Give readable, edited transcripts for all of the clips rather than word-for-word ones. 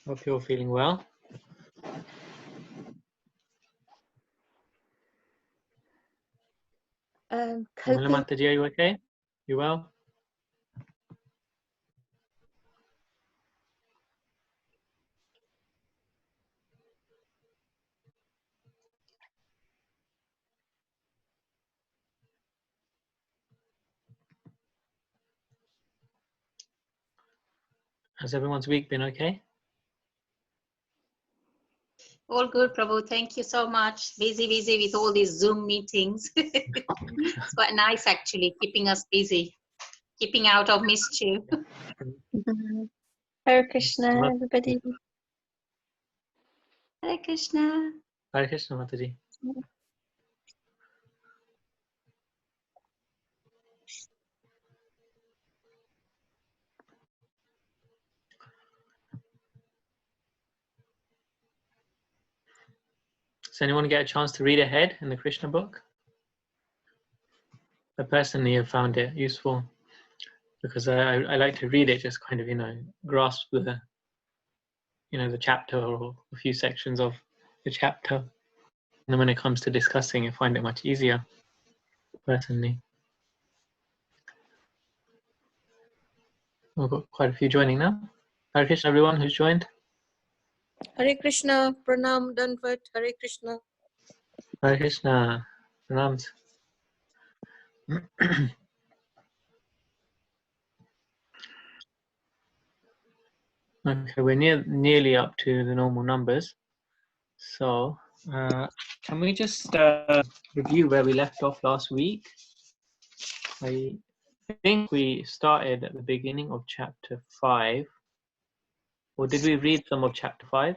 Hope you're feeling well. Mataji, are you okay? You well? Has everyone's week been okay? All good, Prabhu. Thank you so much. Busy with all these Zoom meetings. It's quite nice, actually, keeping us busy, keeping out of mischief. Hare Krishna, everybody. Hare Krishna. Hare Krishna, Mataji. Does anyone get a chance to read ahead in the Krishna book? I personally have found it useful because I like to read it, just kind of, grasp the, the chapter or a few sections of the chapter. And then when it comes to discussing, I find it much easier, personally. We've got quite a few joining now. Hare Krishna, everyone who's joined. Hare Krishna, Pranam, Danvat, Hare Krishna. Hare Krishna, Pranams. Okay, we're nearly up to the normal numbers. So, can we just review where we left off last week? I think we started at the beginning of chapter 5. Or did we read some of chapter 5?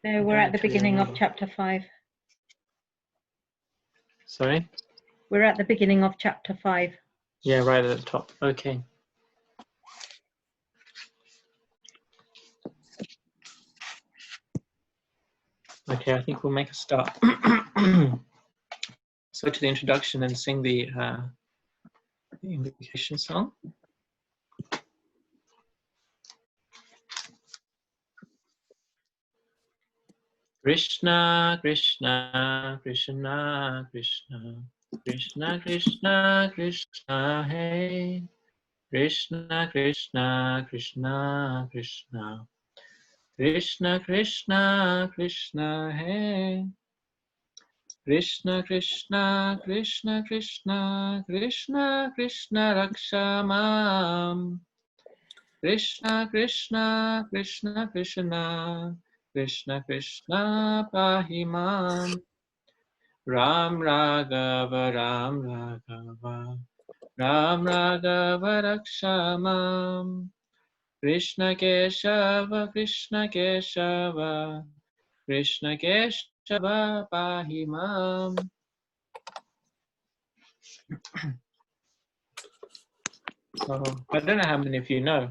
No, we're at the beginning of chapter 5. Sorry? We're at the beginning of chapter 5. Yeah, right at the top. Okay. Okay, I think we'll make a start. So to the introduction and sing the invocation song. Krishna, Krishna, Krishna, Krishna, Krishna, Krishna, Krishna, hey. Krishna, Krishna, Krishna, Krishna, Krishna, Krishna, Krishna, hey. Krishna, Krishna, Krishna, Krishna, Krishna, Krishna, Rakshamam. Krishna, Krishna, Krishna, Krishna, Krishna, Krishna, Pahimam. Ram Raghava, Ram Raghava, Ram Raghava, Rakshamam. Krishna Keshava, Krishna Keshava, Krishna Keshava, Pahimam. So, I don't know how many of you know.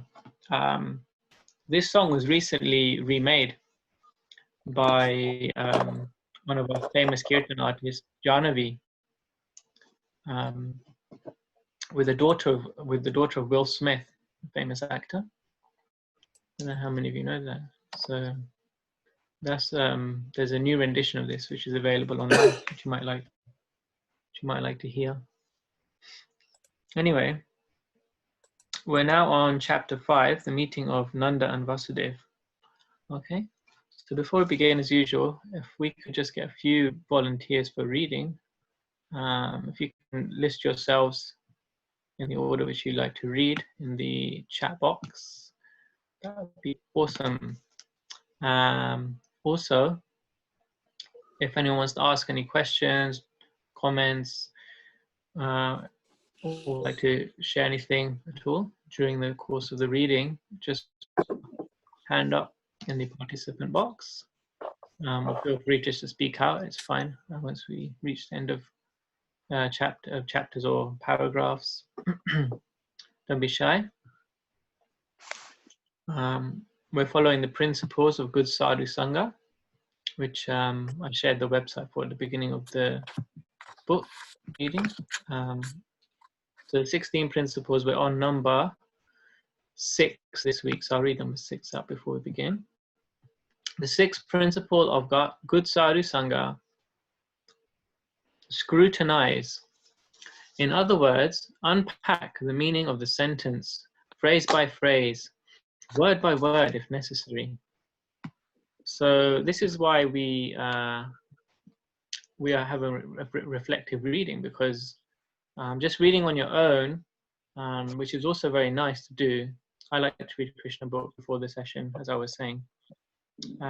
This song was recently remade by one of our famous Kirtan artists, Jahnavi, with the daughter of Will Smith, a famous actor. I don't know how many of you know that. So that's there's a new rendition of this which is available online, which you might like to hear. Anyway, we're now on chapter 5, the meeting of Nanda and Vasudeva. Okay, so before we begin, as usual, if we could just get a few volunteers for reading. If you can list yourselves in the order which you'd like to read in the chat box, that would be awesome. Also, if anyone wants to ask any questions, comments, or like to share anything at all during the course of the reading, just hand up in the participant box. Or feel free just to speak out, it's fine once we reach the end of chapters or paragraphs. Don't be shy. We're following the principles of good sadhu sangha, which I shared the website for at the beginning of the book reading. So the 16 principles, we're on number 6 this week. So I'll read number 6 out before we begin. The 6th principle of good sadhu sangha: scrutinize. In other words, unpack the meaning of the sentence, phrase by phrase, word by word if necessary. So this is why we are having reflective reading, because just reading on your own, which is also very nice to do. I like to read Krishna book before the session, as I was saying,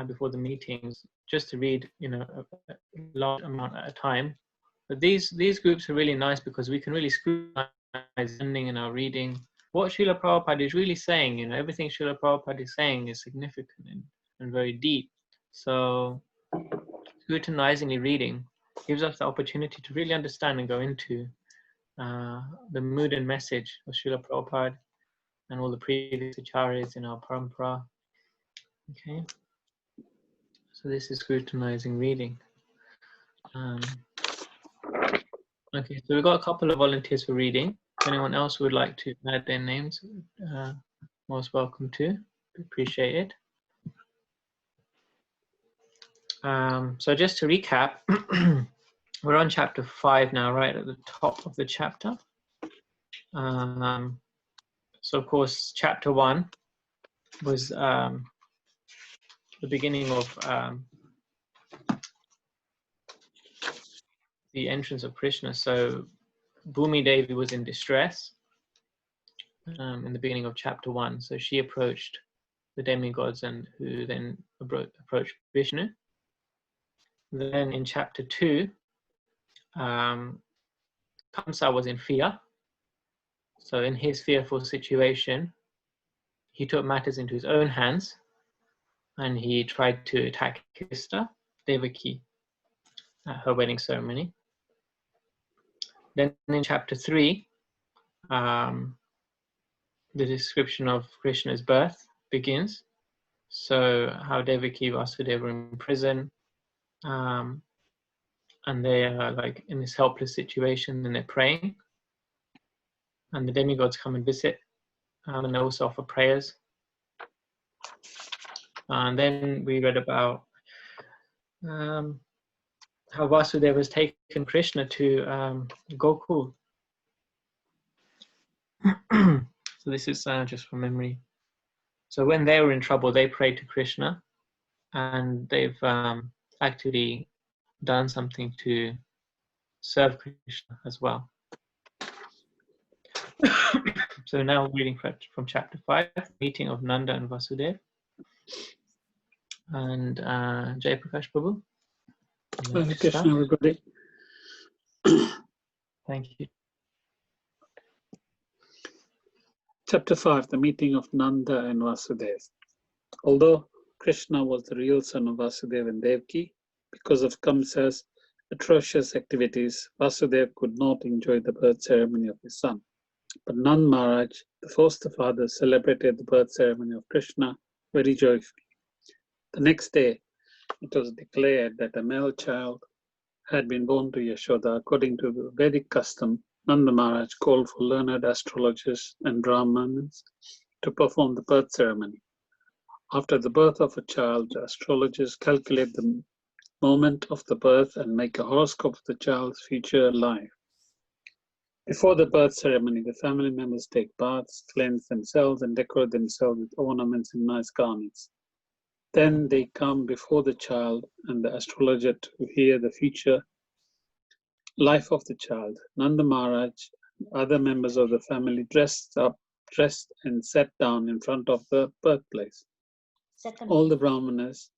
before the meetings, just to read, a large amount at a time. But these groups are really nice because we can really scrutinize ending in our reading. What Srila Prabhupada is really saying, everything Srila Prabhupada is saying is significant and very deep. So scrutinizingly reading gives us the opportunity to really understand and go into the mood and message of Srila Prabhupada and all the previous acharyas in our parampara. Okay, so this is scrutinizing reading. Okay, so we've got a couple of volunteers for reading. If anyone else would like to add their names, most welcome to. Appreciate it. So just to recap, we're on chapter 5 now, right at the top of the chapter. So of course, chapter 1 was the beginning of the entrance of Krishna. So Bhumi Devi was in distress in the beginning of chapter 1. So she approached the demigods, and who then approached Vishnu. Then in chapter 2, Kamsa was in fear. So in his fearful situation, he took matters into his own hands, and he tried to attack his sister, Devaki, at her wedding ceremony. Then in chapter 3, the description of Krishna's birth begins. So how Devaki and Vasudeva were in prison, and they are like in this helpless situation, and they're praying, and the demigods come and visit, and they also offer prayers. And then we read about how Vasudeva has taken Krishna to Gokul. So this is just from memory. So when they were in trouble, they prayed to Krishna, and they've actually done something to serve Krishna as well. So now reading from chapter 5, meeting of Nanda and Vasudeva. And Jai Prakash Prabhu. Hare Krishna, everybody. Thank you. Chapter 5, the meeting of Nanda and Vasudeva. Although Krishna was the real son of Vasudeva and Devaki, because of Kamsa's atrocious activities, Vasudeva could not enjoy the birth ceremony of his son. But Nand Maharaj, the foster father, celebrated the birth ceremony of Krishna very joyfully. The next day, it was declared that a male child had been born to Yashoda. According to the Vedic custom, Nanda Maharaj called for learned astrologers and Brahmins to perform the birth ceremony. After the birth of a child, the astrologers calculate the moment of the birth and make a horoscope of the child's future life. Before the birth ceremony, the family members take baths, cleanse themselves, and decorate themselves with ornaments and nice garments. Then they come before the child and the astrologer to hear the future life of the child. Nanda Maharaj and other members of the family dressed and sat down in front of the birthplace. All the Brahmanas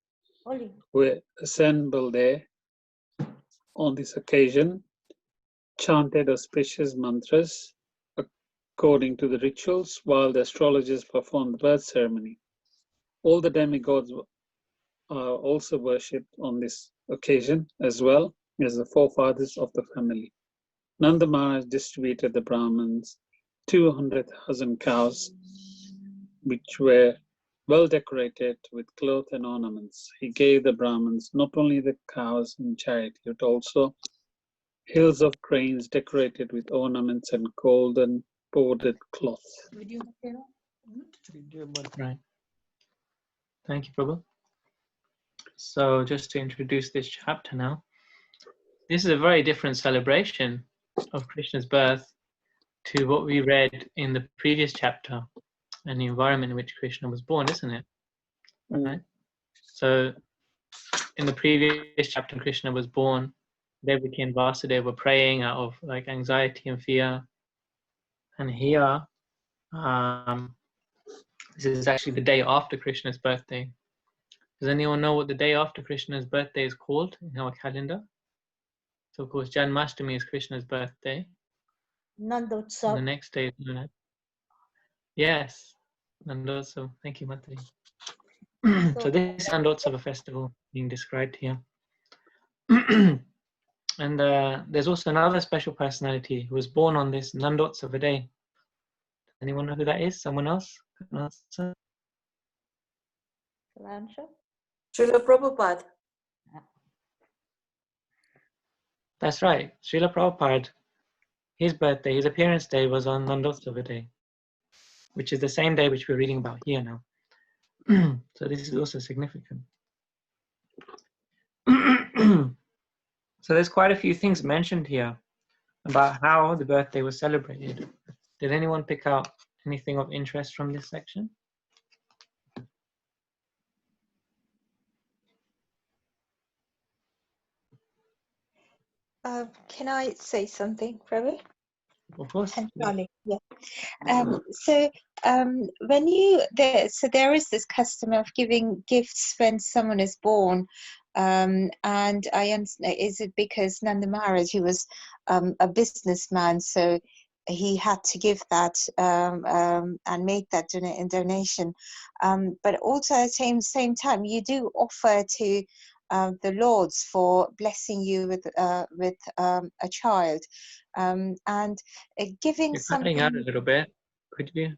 were assembled there on this occasion, chanted auspicious mantras according to the rituals, while the astrologers performed the birth ceremony. All the demigods are also worshipped on this occasion, as well as the forefathers of the family. Nanda Maharaj distributed the Brahmins 200,000 cows, which were well decorated with cloth and ornaments. He gave the Brahmins not only the cows in charity, but also hills of grains decorated with ornaments and golden bordered cloth. Right. Thank you, Prabhu. So just to introduce this chapter now, this is a very different celebration of Krishna's birth to what we read in the previous chapter and the environment in which Krishna was born, isn't it? Right. So in the previous chapter, Krishna was born, Devaki and Vasudeva were praying out of like anxiety and fear. And here, this is actually the day after Krishna's birthday. Does anyone know what the day after Krishna's birthday is called in our calendar? So of course, Janmashtami is Krishna's birthday. And the Nandotsav. next day is known as... Yes, Nandotsav. Thank you, Matri. So this is Nandotsava festival being described here. And there's also another special personality who was born on this Nandotsava day. Anyone know who that is? Someone else? Srila Srila Prabhupada. That's right. Srila Prabhupada, his birthday, his appearance day was on Nandotsava day, which is the same day which we're reading about here now. So this is also significant. So there's quite a few things mentioned here about how the birthday was celebrated. Did anyone pick out anything of interest from this section? Can I say something, Prabhu? Of course. And Charlie, yeah. When there is this custom of giving gifts when someone is born, and I understand, is it because Nanda Maharaj, he was a businessman, so he had to give that and make that donation, but also at the same time you do offer to the Lords for blessing you with a child, and giving You're something. cutting out a little bit. Could you?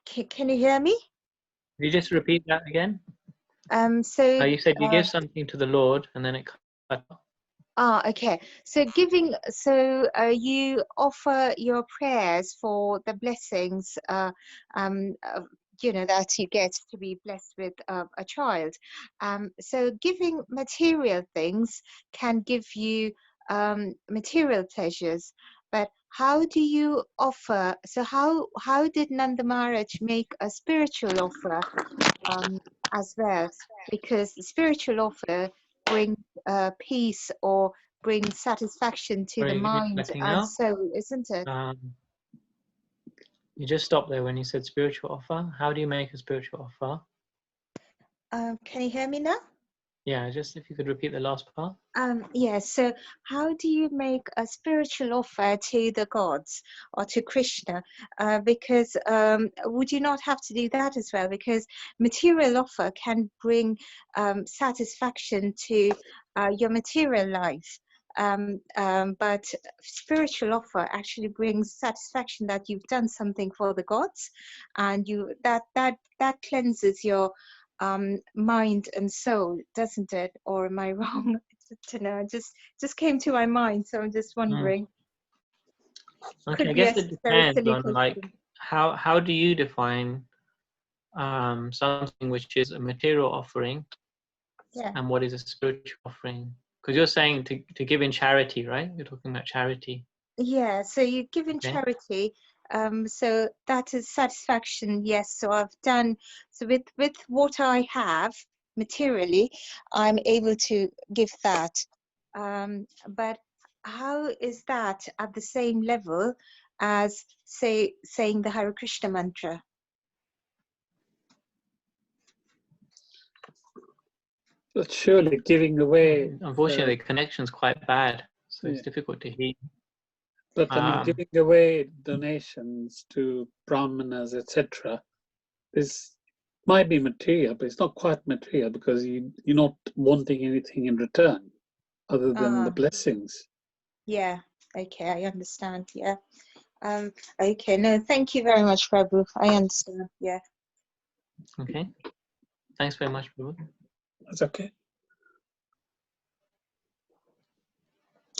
Can you hear me? Could you just repeat that again? So You said you give something to the Lord and then it cut off. Okay. So you offer your prayers for the blessings, that you get to be blessed with a child. So giving material things can give you material pleasures, but how do you offer? So how did Nanda Maharaj make a spiritual offer as well? Because the spiritual offer brings peace or brings satisfaction to the Sorry, you're mind cutting and out. soul, isn't it? You just stopped there when you said spiritual offer. How do you make a spiritual offer? Can you hear me now? Yeah, just if you could repeat the last part. So how do you make a spiritual offer to the gods or to Krishna? Because would you not have to do that as well? Because material offer can bring satisfaction to your material life. But spiritual offer actually brings satisfaction that you've done something for the gods, and that cleanses your mind and soul, doesn't it? Or am I wrong? I don't know. It just came to my mind, so I'm just wondering. Okay, Could I be guess a it very depends silly on like question. how do you define something which is a material offering Yeah. and what is a spiritual offering? Because you're saying to give in charity, right? You're talking about charity. Yeah. So you give in Okay. charity. So that is satisfaction. Yes. So I've done. So with what I have materially, I'm able to give that. But how is that at the same level as saying the Hare Krishna mantra? But surely giving away. Unfortunately, the connection's quite bad, so it's Yeah. difficult to hear. But I mean, giving away donations to brahmanas, etc., this might be material, but it's not quite material because you're not wanting anything in return other than the blessings. Yeah. Okay, I understand. Yeah. Okay. No, thank you very much, Prabhu. I understand. Yeah. Okay. Thanks very much, Prabhu. That's okay.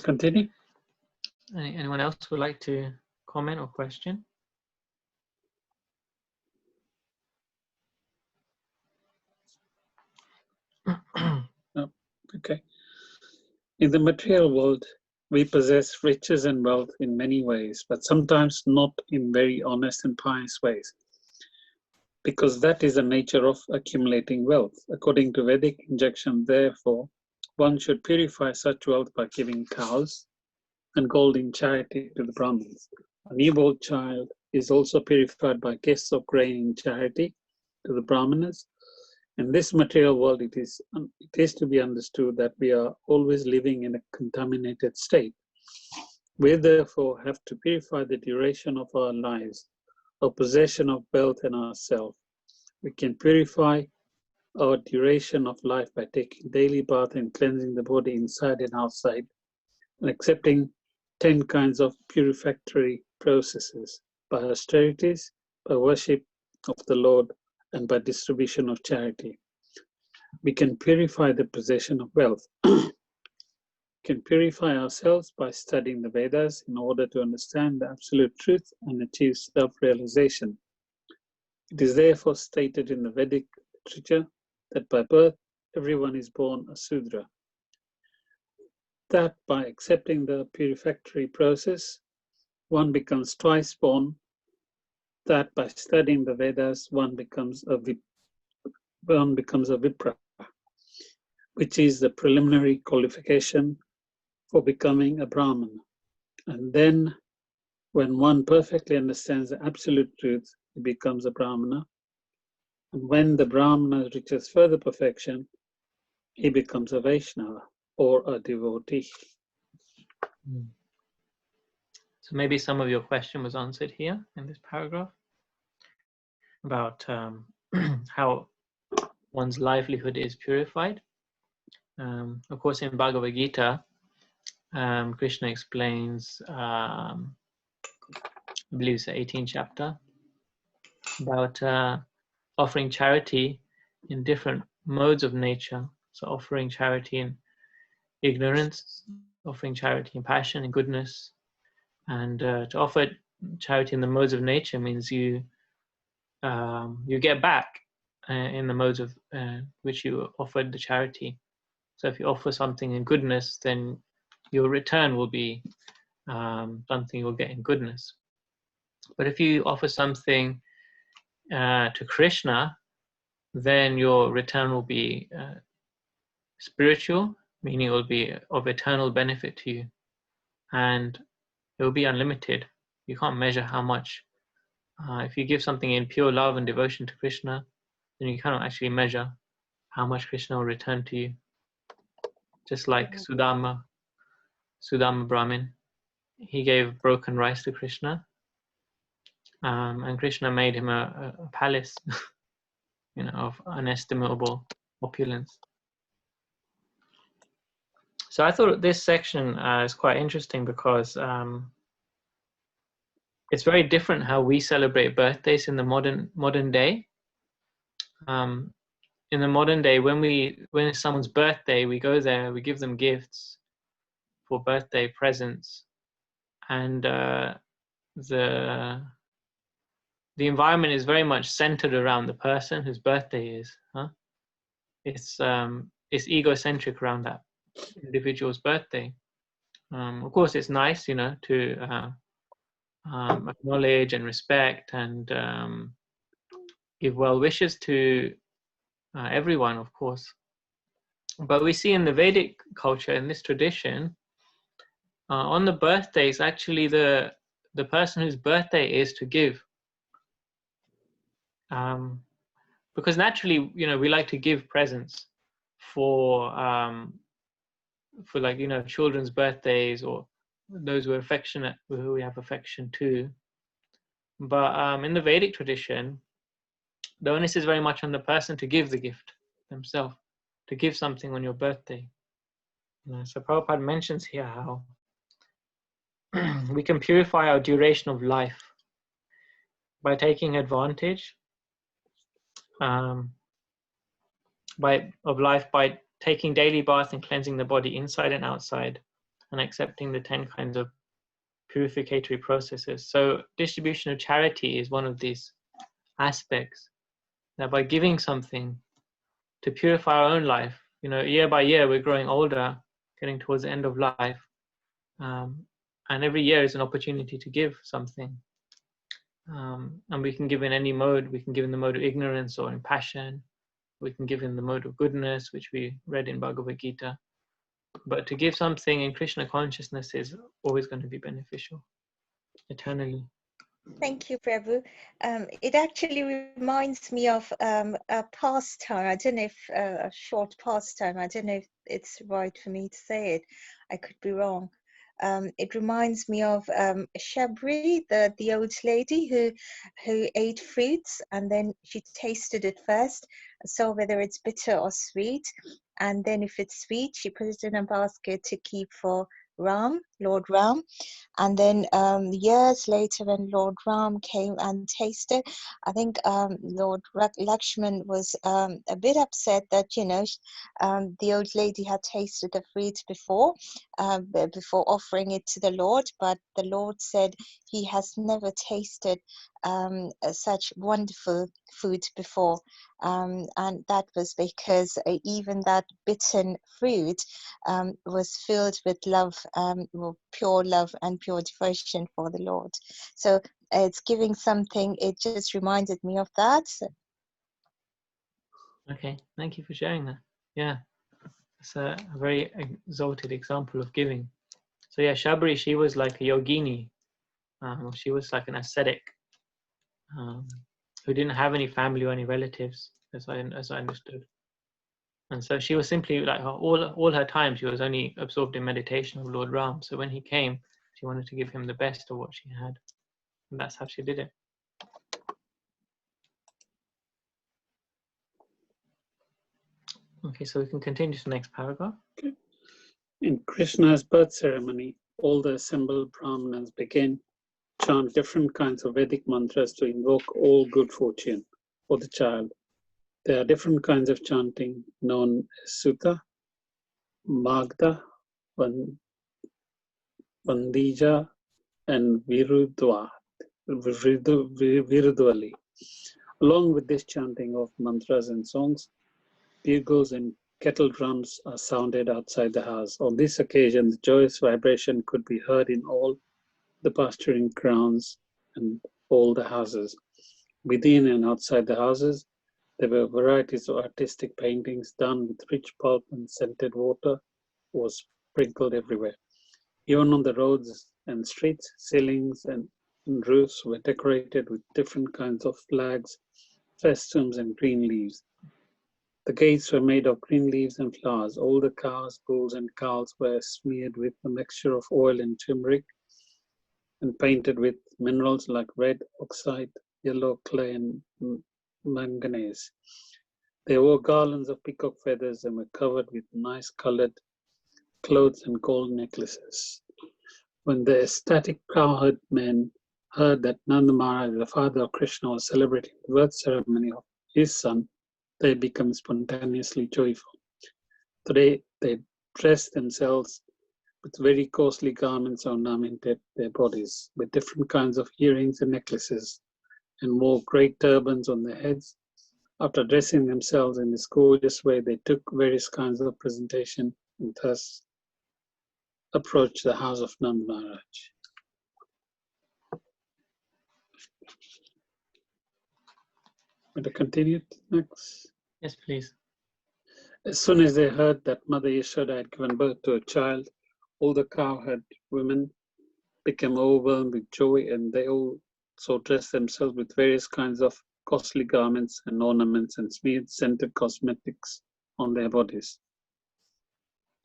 Continue. Anyone else would like to comment or question? No. Okay. In the material world, we possess riches and wealth in many ways, but sometimes not in very honest and pious ways, because that is the nature of accumulating wealth. According to Vedic injunction, therefore, one should purify such wealth by giving cows and gold in charity to the Brahmins. A newborn child is also purified by gifts of grain in charity to the Brahmanas. In this material world, it is to be understood that we are always living in a contaminated state. We therefore have to purify the duration of our lives, our possession of wealth and ourselves. We can purify our duration of life by taking daily bath and cleansing the body inside and outside, and accepting 10 kinds of purificatory processes, by austerities, by worship of the Lord, and by distribution of charity. We can purify the possession of wealth. We can purify ourselves by studying the Vedas in order to understand the absolute truth and achieve self-realization. It is therefore stated in the Vedic literature that by birth everyone is born a Sudra. That by accepting the purificatory process, one becomes twice born. That by studying the Vedas, one becomes a Vipra, which is the preliminary qualification for becoming a Brahman. And then, when one perfectly understands the absolute truth, he becomes a Brahmana. And when the Brahmana reaches further perfection, he becomes a Vaishnava or a devotee. So maybe some of your question was answered here in this paragraph about how one's livelihood is purified. Of course, in Bhagavad Gita, Krishna explains, I believe it's the 18th chapter, about offering charity in different modes of nature. So offering charity in ignorance, offering charity in passion and goodness. And to offer charity in the modes of nature means you get back in the modes of which you offered the charity. So if you offer something in goodness, then your return will be something you'll get in goodness. But if you offer something to Krishna, then your return will be spiritual, meaning it will be of eternal benefit to you, and it will be unlimited. You can't measure how much. If you give something in pure love and devotion to Krishna, then you cannot actually measure how much Krishna will return to you. Just like Sudama Brahmin, he gave broken rice to Krishna, and Krishna made him a palace, of unestimable opulence. So I thought this section is quite interesting because it's very different how we celebrate birthdays in the modern day. In the modern day, when it's someone's birthday, we go there, we give them gifts for birthday presents, and the environment is very much centered around the person whose birthday is. It's egocentric around that individual's birthday. Of course, it's nice, to acknowledge and respect and give well wishes to everyone, of course. But we see in the Vedic culture, in this tradition, on the birthdays, actually the person whose birthday is to give. Because naturally, we like to give presents for children's birthdays or those who are affectionate, who we have affection to. But in the Vedic tradition, the onus is very much on the person to give the gift themselves, to give something on your birthday. So Prabhupada mentions here how we can purify our duration of life by taking advantage by taking daily bath and cleansing the body inside and outside, and accepting the 10 kinds of purificatory processes. So distribution of charity is one of these aspects, that by giving something to purify our own life, year by year we're growing older, getting towards the end of life, and every year is an opportunity to give something. And we can give in any mode. We can give in the mode of ignorance or in passion. We can give in the mode of goodness, which we read in Bhagavad Gita. But to give something in Krishna consciousness is always going to be beneficial, eternally. Thank you, Prabhu. It actually reminds me of a pastime. I don't know if a short pastime. I don't know if it's right for me to say it. I could be wrong. It reminds me of Shabri, the old lady who ate fruits, and then she tasted it first, saw whether it's bitter or sweet, and then if it's sweet, she put it in a basket to keep for Ram, Lord Ram. And then years later, when Lord Ram came and tasted, I think Lord Lakshman was a bit upset that the old lady had tasted the fruit before offering it to the Lord, but the Lord said he has never tasted such wonderful food before, and that was because even that bitten fruit was filled with love, pure love and pure devotion for the Lord. So it's giving something. It just reminded me of that. Okay, thank you for sharing that. Yeah, it's a very exalted example of giving. So yeah, Shabri, she was like a yogini. She was like an ascetic who didn't have any family or any relatives, as I understood. And so she was simply like all her time she was only absorbed in meditation of Lord Ram. So when he came, she wanted to give him the best of what she had, and that's how she did it. Okay, so we can continue to the next paragraph. Okay. In Krishna's birth ceremony, all the assembled Brahmanas began to chant different kinds of Vedic mantras to invoke all good fortune for the child. There are different kinds of chanting known as Sutta, Magda, Vandija, and Virudvali. Along with this chanting of mantras and songs, bugles and kettle drums are sounded outside the house. On this occasion, the joyous vibration could be heard in all the pasturing grounds and all the houses. Within and outside the houses, there were varieties of artistic paintings done with rich pulp, and scented water was sprinkled everywhere. Even on the roads and streets, ceilings and roofs were decorated with different kinds of flags, festoons, and green leaves. The gates were made of green leaves and flowers. All the cows, bulls, and cows were smeared with a mixture of oil and turmeric and painted with minerals like red oxide, yellow clay, and manganese. They wore garlands of peacock feathers and were covered with nice colored clothes and gold necklaces. When the ecstatic cowherd men heard that Nanda Maharaj, the father of Krishna, was celebrating the birth ceremony of his son, they became spontaneously joyful. Today, they dressed themselves with very costly garments ornamented their bodies with different kinds of earrings and necklaces, and wore great turbans on their heads. After dressing themselves in this gorgeous way, they took various kinds of presentation and thus approached the house of Nanda Maharaj. Want to continue next? Yes, please. As soon as they heard that Mother Yashoda had given birth to a child, all the cowherd women became overwhelmed with joy, and they also dressed themselves with various kinds of costly garments and ornaments and smeared scented cosmetics on their bodies.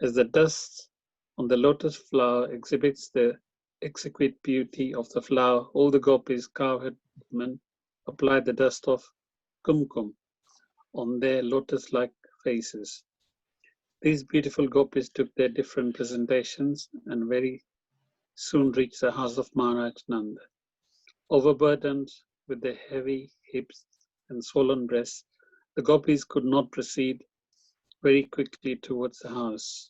As the dust on the lotus flower exhibits the exquisite beauty of the flower, all the gopis, cowherd women, applied the dust of kumkum on their lotus-like faces. These beautiful gopis took their different presentations and very soon reached the house of Maharaj Nanda. Overburdened with their heavy hips and swollen breasts, the gopis could not proceed very quickly towards the house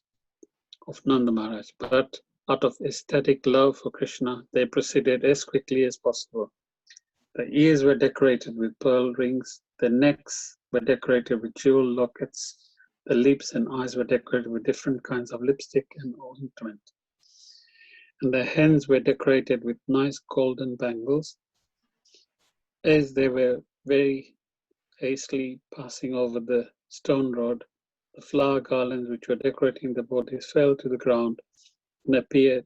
of Nanda Maharaj, but Out of ecstatic love for Krishna, they proceeded as quickly as possible. The ears were decorated with pearl rings, the necks were decorated with jewel lockets, the lips and eyes were decorated with different kinds of lipstick and ointment. And the hands were decorated with nice golden bangles. As they were very hastily passing over the stone road, the flower garlands which were decorating the bodies fell to the ground, and appeared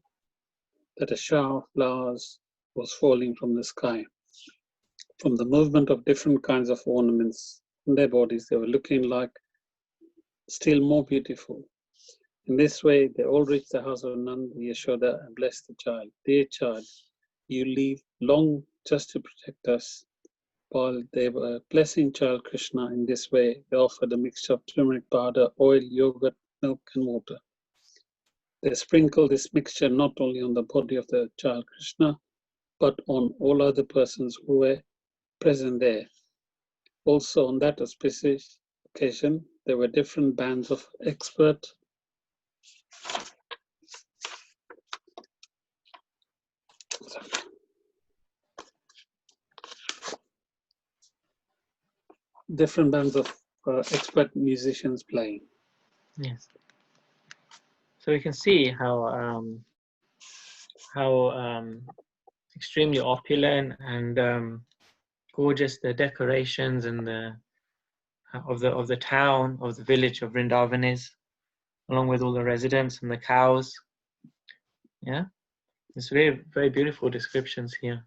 that a shower of flowers was falling from the sky. From the movement of different kinds of ornaments in their bodies, they were looking like still more beautiful. In this way, they all reached the house of Nanda Yashoda and blessed the child. Dear child, you live long just to protect us. While they were blessing child Krishna in this way, they offered a mixture of turmeric powder, oil, yogurt, milk, and water. They sprinkled this mixture not only on the body of the child Krishna, but on all other persons who were present there. Also, on that auspicious occasion, there were different bands of expert musicians playing. Yes. So we can see how extremely opulent and gorgeous the decorations and of the town, of the village of Vrindavan is, along with all the residents and the cows. Yeah, it's very, very beautiful descriptions here,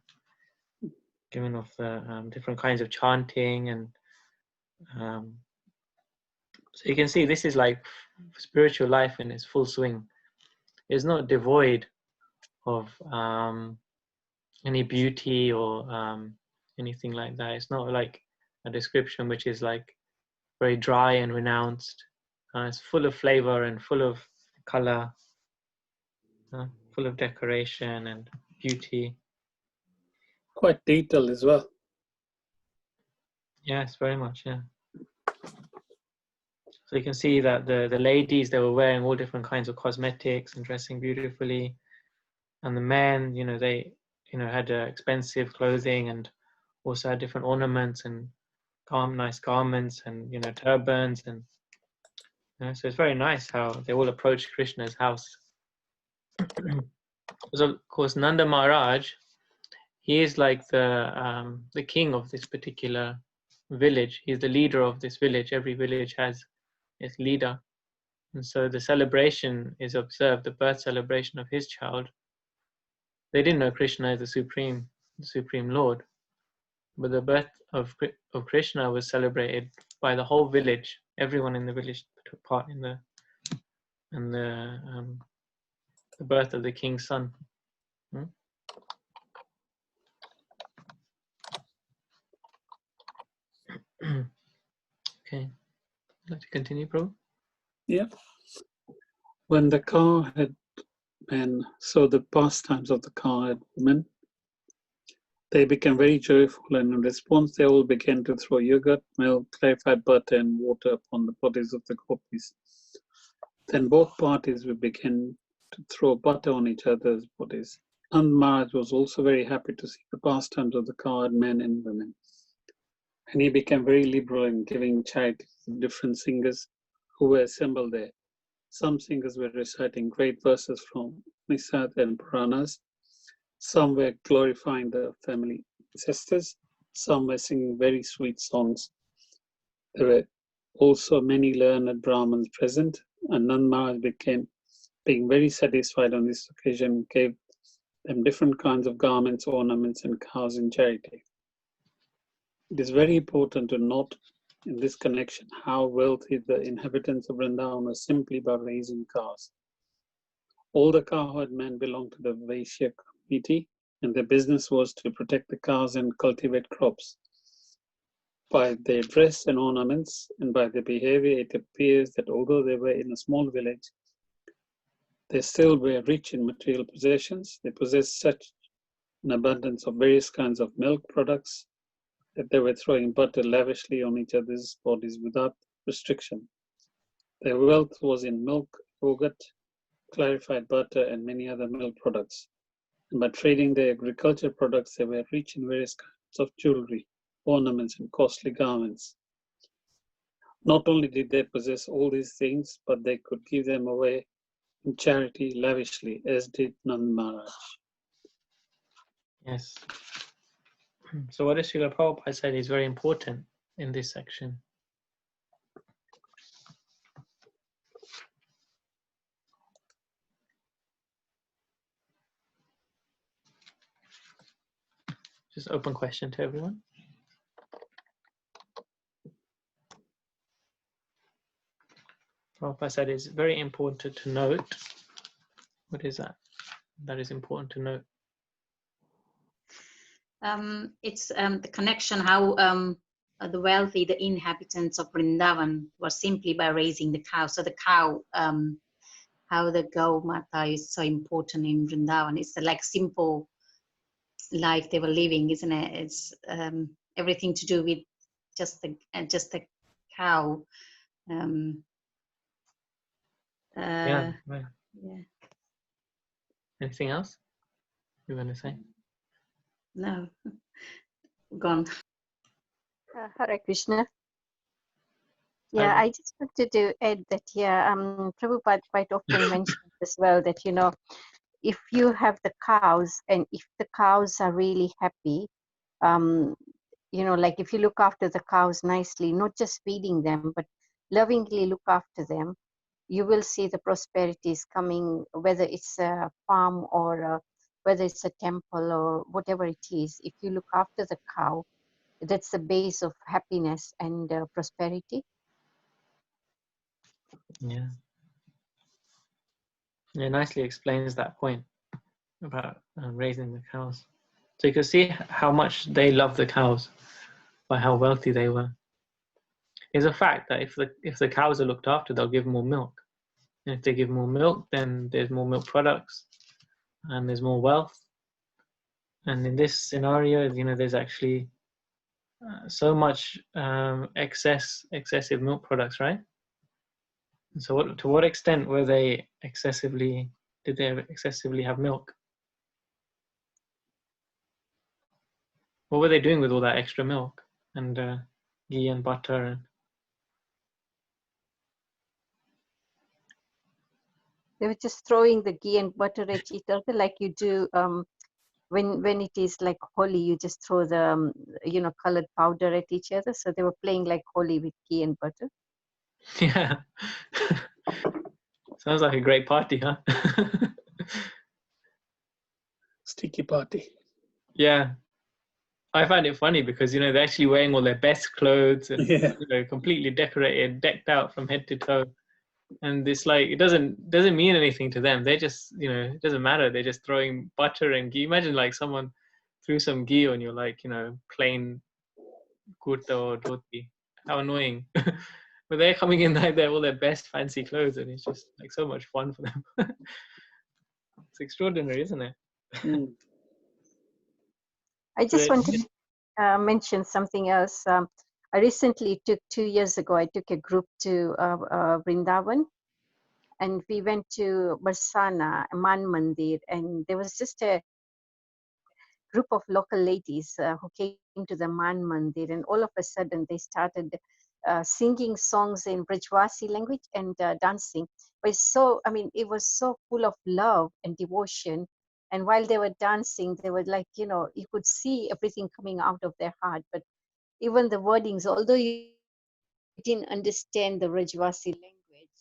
given of the different kinds of chanting, and so you can see this is like spiritual life in its full swing. It's not devoid of any beauty or anything like that. It's not like a description which is like very dry and renounced. It's full of flavor and full of color, full of decoration and beauty. Quite detailed as well. Yes, very much, yeah. So you can see that the ladies, they were wearing all different kinds of cosmetics and dressing beautifully. And the men, they had expensive clothing and also had different ornaments and nice garments and turbans, and so it's very nice how they all approached Krishna's house. So of course Nanda Maharaj, he is like the king of this particular village. He's the leader of this village. Every village has its leader, and so the celebration is observed, the birth celebration of his child. They didn't know Krishna as the Supreme Lord, but the birth of Krishna was celebrated by the whole village. Everyone in the village took part in the birth of the king's son. Okay, would like to continue, Prabhu? Yeah. When the cowherd men saw the pastimes of the cowherd women, they became very joyful, and in response they all began to throw yogurt, milk, clarified butter and water upon the bodies of the gopis. Then both parties would begin to throw butter on each other's bodies. And Maharaj was also very happy to see the pastimes of the cowherd men and women. And he became very liberal in giving charity to different singers who were assembled there. Some singers were reciting great verses from Nisad and Puranas. Some were glorifying the family ancestors. Some were singing very sweet songs. There were also many learned Brahmins present, and Nand Maharaj being very satisfied on this occasion, gave them different kinds of garments, ornaments, and cows in charity. It is very important to note in this connection how wealthy the inhabitants of Vrindavan were simply by raising cows. All the cowherd men belonged to the Vaishya community, and their business was to protect the cows and cultivate crops. By their dress and ornaments and by their behavior, it appears that although they were in a small village, they still were rich in material possessions. They possessed such an abundance of various kinds of milk products that they were throwing butter lavishly on each other's bodies without restriction. Their wealth was in milk, yogurt, clarified butter, and many other milk products. And by trading their agriculture products, they were rich in various kinds of jewelry, ornaments, and costly garments. Not only did they possess all these things, but they could give them away in charity lavishly, as did Nand Maharaj. Yes. So what Srila Prabhupada said is very important in this section. Just open question to everyone. Prabhupada said it's very important to note. What is that? That is important to note. It's the connection how the wealthy, the inhabitants of Vrindavan were simply by raising the cow. So the cow, how the Gau Mata is so important in Vrindavan. It's like simple life they were living, isn't it? It's everything to do with just the cow. Yeah, right. Yeah. Anything else you want to say? No, gone. Hare Krishna. Yeah, I just wanted to add that, Prabhupada quite often mentions as well that, if you have the cows and if the cows are really happy, like if you look after the cows nicely, not just feeding them, but lovingly look after them, you will see the prosperities coming, whether it's a farm or whether it's a temple or whatever it is. If you look after the cow, that's the base of happiness and prosperity. Yeah. Yeah, nicely explains that point about raising the cows. So you can see how much they love the cows by how wealthy they were. It's a fact that if the cows are looked after, they'll give more milk. And if they give more milk, then there's more milk products and there's more wealth. And in this scenario, there's actually so much excessive milk products, right? And so to what extent did they excessively have milk? What were they doing with all that extra milk and ghee and butter? They were just throwing the ghee and butter at each other like you do when it is like Holi, you just throw the colored powder at each other. So they were playing like Holi with ghee and butter. Yeah. Sounds like a great party, huh? Sticky party. Yeah. I find it funny because they're actually wearing all their best clothes and completely decorated, decked out from head to toe. And it's like it doesn't mean anything to them. They just it doesn't matter. They're just throwing butter and ghee. Imagine like someone threw some ghee on your plain kurta or dhoti. How annoying. But they're coming in like they're all their best fancy clothes, and it's just like so much fun for them. It's extraordinary, isn't it? Mm. I just wanted to mention something else. I recently 2 years ago, I took a group to Vrindavan, and we went to Barsana, Man Mandir, and there was just a group of local ladies who came to the Man Mandir, and all of a sudden they started singing songs in Brajwasi language and dancing. But it was so full of love and devotion. And while they were dancing, they were like, you could see everything coming out of their heart. But even the wordings, although you didn't understand the Brajwasi language,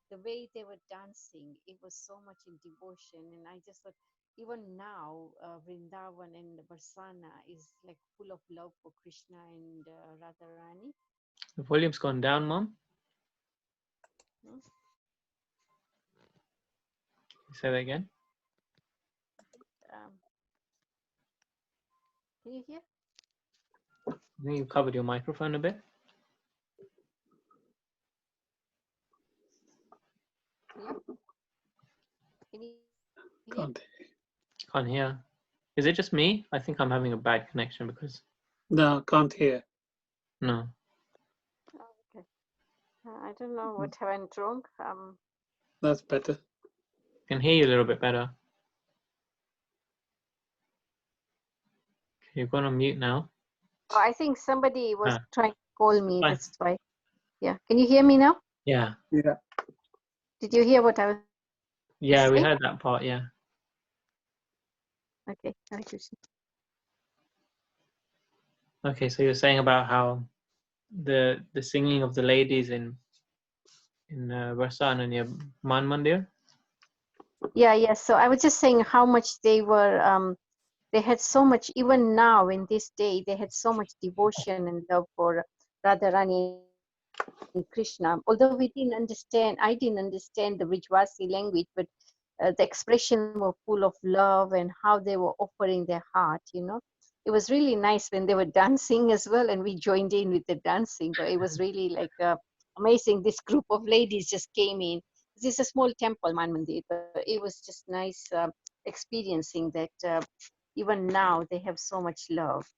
the way they were dancing, it was so much in devotion. And I just thought, even now, Vrindavan and Barsana is like full of love for Krishna and Radharani. The volume's gone down, Mom. Say that again. Can you hear? I think you covered your microphone a bit. Yeah. Can you hear? Can't hear. Is it just me? I think I'm having a bad connection because. No, can't hear. No. Oh, okay. I don't know what went wrong. That's better. Can hear you a little bit better. Okay, you've gone on mute now. Oh, I think somebody was Ah, trying to call me. fine. That's why. Yeah. Can you hear me now? Yeah. Yeah. Did you hear what I was Yeah, we saying? heard that part, yeah. Okay. Hare Krishna. Okay, so you're saying about how the singing of the ladies in Varsana near Man Mandir? Yeah. So I was just saying how much they were. They had so much. Even now, in this day, they had so much devotion and love for Radharani and Krishna. Although we didn't understand, I didn't understand the Brijvasi language, but the expression were full of love and how they were offering their heart. It was really nice when they were dancing as well, and we joined in with the dancing. But it was really like amazing. This group of ladies just came in. This is a small temple, Man Mandir, but it was just nice experiencing that. Even now, they have so much love.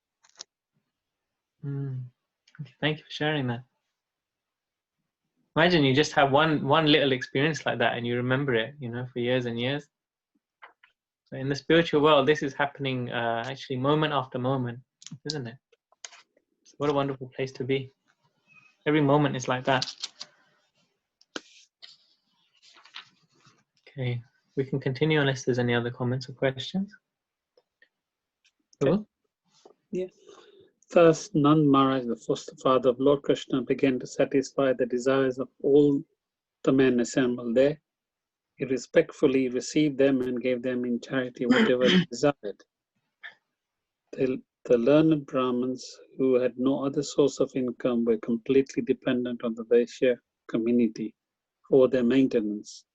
Mm. Okay, thank you for sharing that. Imagine you just have one little experience like that and you remember it, for years and years. So in the spiritual world, this is happening actually moment after moment, isn't it? So what a wonderful place to be. Every moment is like that. Okay, we can continue unless there's any other comments or questions. Cool. Yeah. Thus, Nand Maharaj, the foster father of Lord Krishna, began to satisfy the desires of all the men assembled there. He respectfully received them and gave them in charity whatever they desired. The learned Brahmins, who had no other source of income, were completely dependent on the Vaishya community for their maintenance,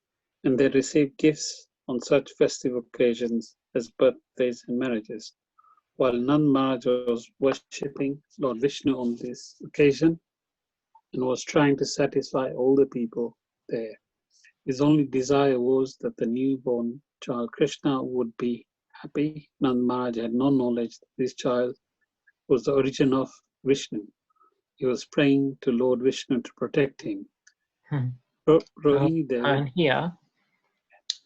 and they received gifts on such festive occasions as birthdays and marriages. While Nand Maharaj was worshipping Lord Vishnu on this occasion and was trying to satisfy all the people there, his only desire was that the newborn child Krishna would be happy. Nand Maharaj had no knowledge that this child was the origin of Vishnu. He was praying to Lord Vishnu to protect him. Rohi Devi. And here,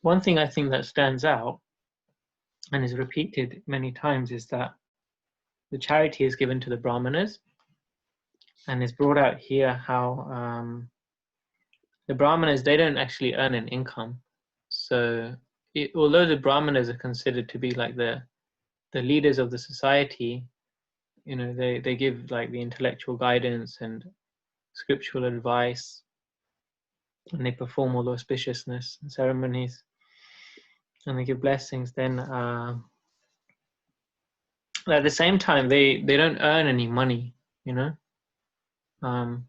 one thing I think that stands out and is repeated many times is that the charity is given to the Brahmanas, and it's brought out here how the Brahmanas, they don't actually earn an income. So although the Brahmanas are considered to be like the leaders of the society, they give like the intellectual guidance and scriptural advice, and they perform all the auspiciousness and ceremonies, and they give blessings, then at the same time they don't earn any money, so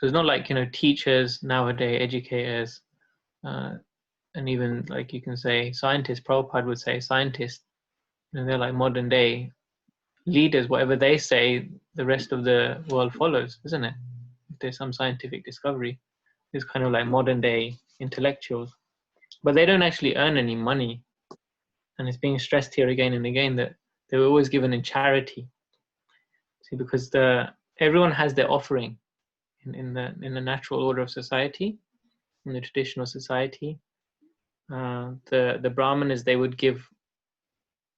it's not like teachers nowadays, educators, and even like you can say scientists. Prabhupada would say scientists, they're like modern day leaders. Whatever they say, the rest of the world follows, isn't it? If there's some scientific discovery, it's kind of like modern day intellectuals, but they don't actually earn any money. And it's being stressed here again and again that they were always given in charity. See, because everyone has their offering in the natural order of society, in the traditional society. The Brahmanas, they would give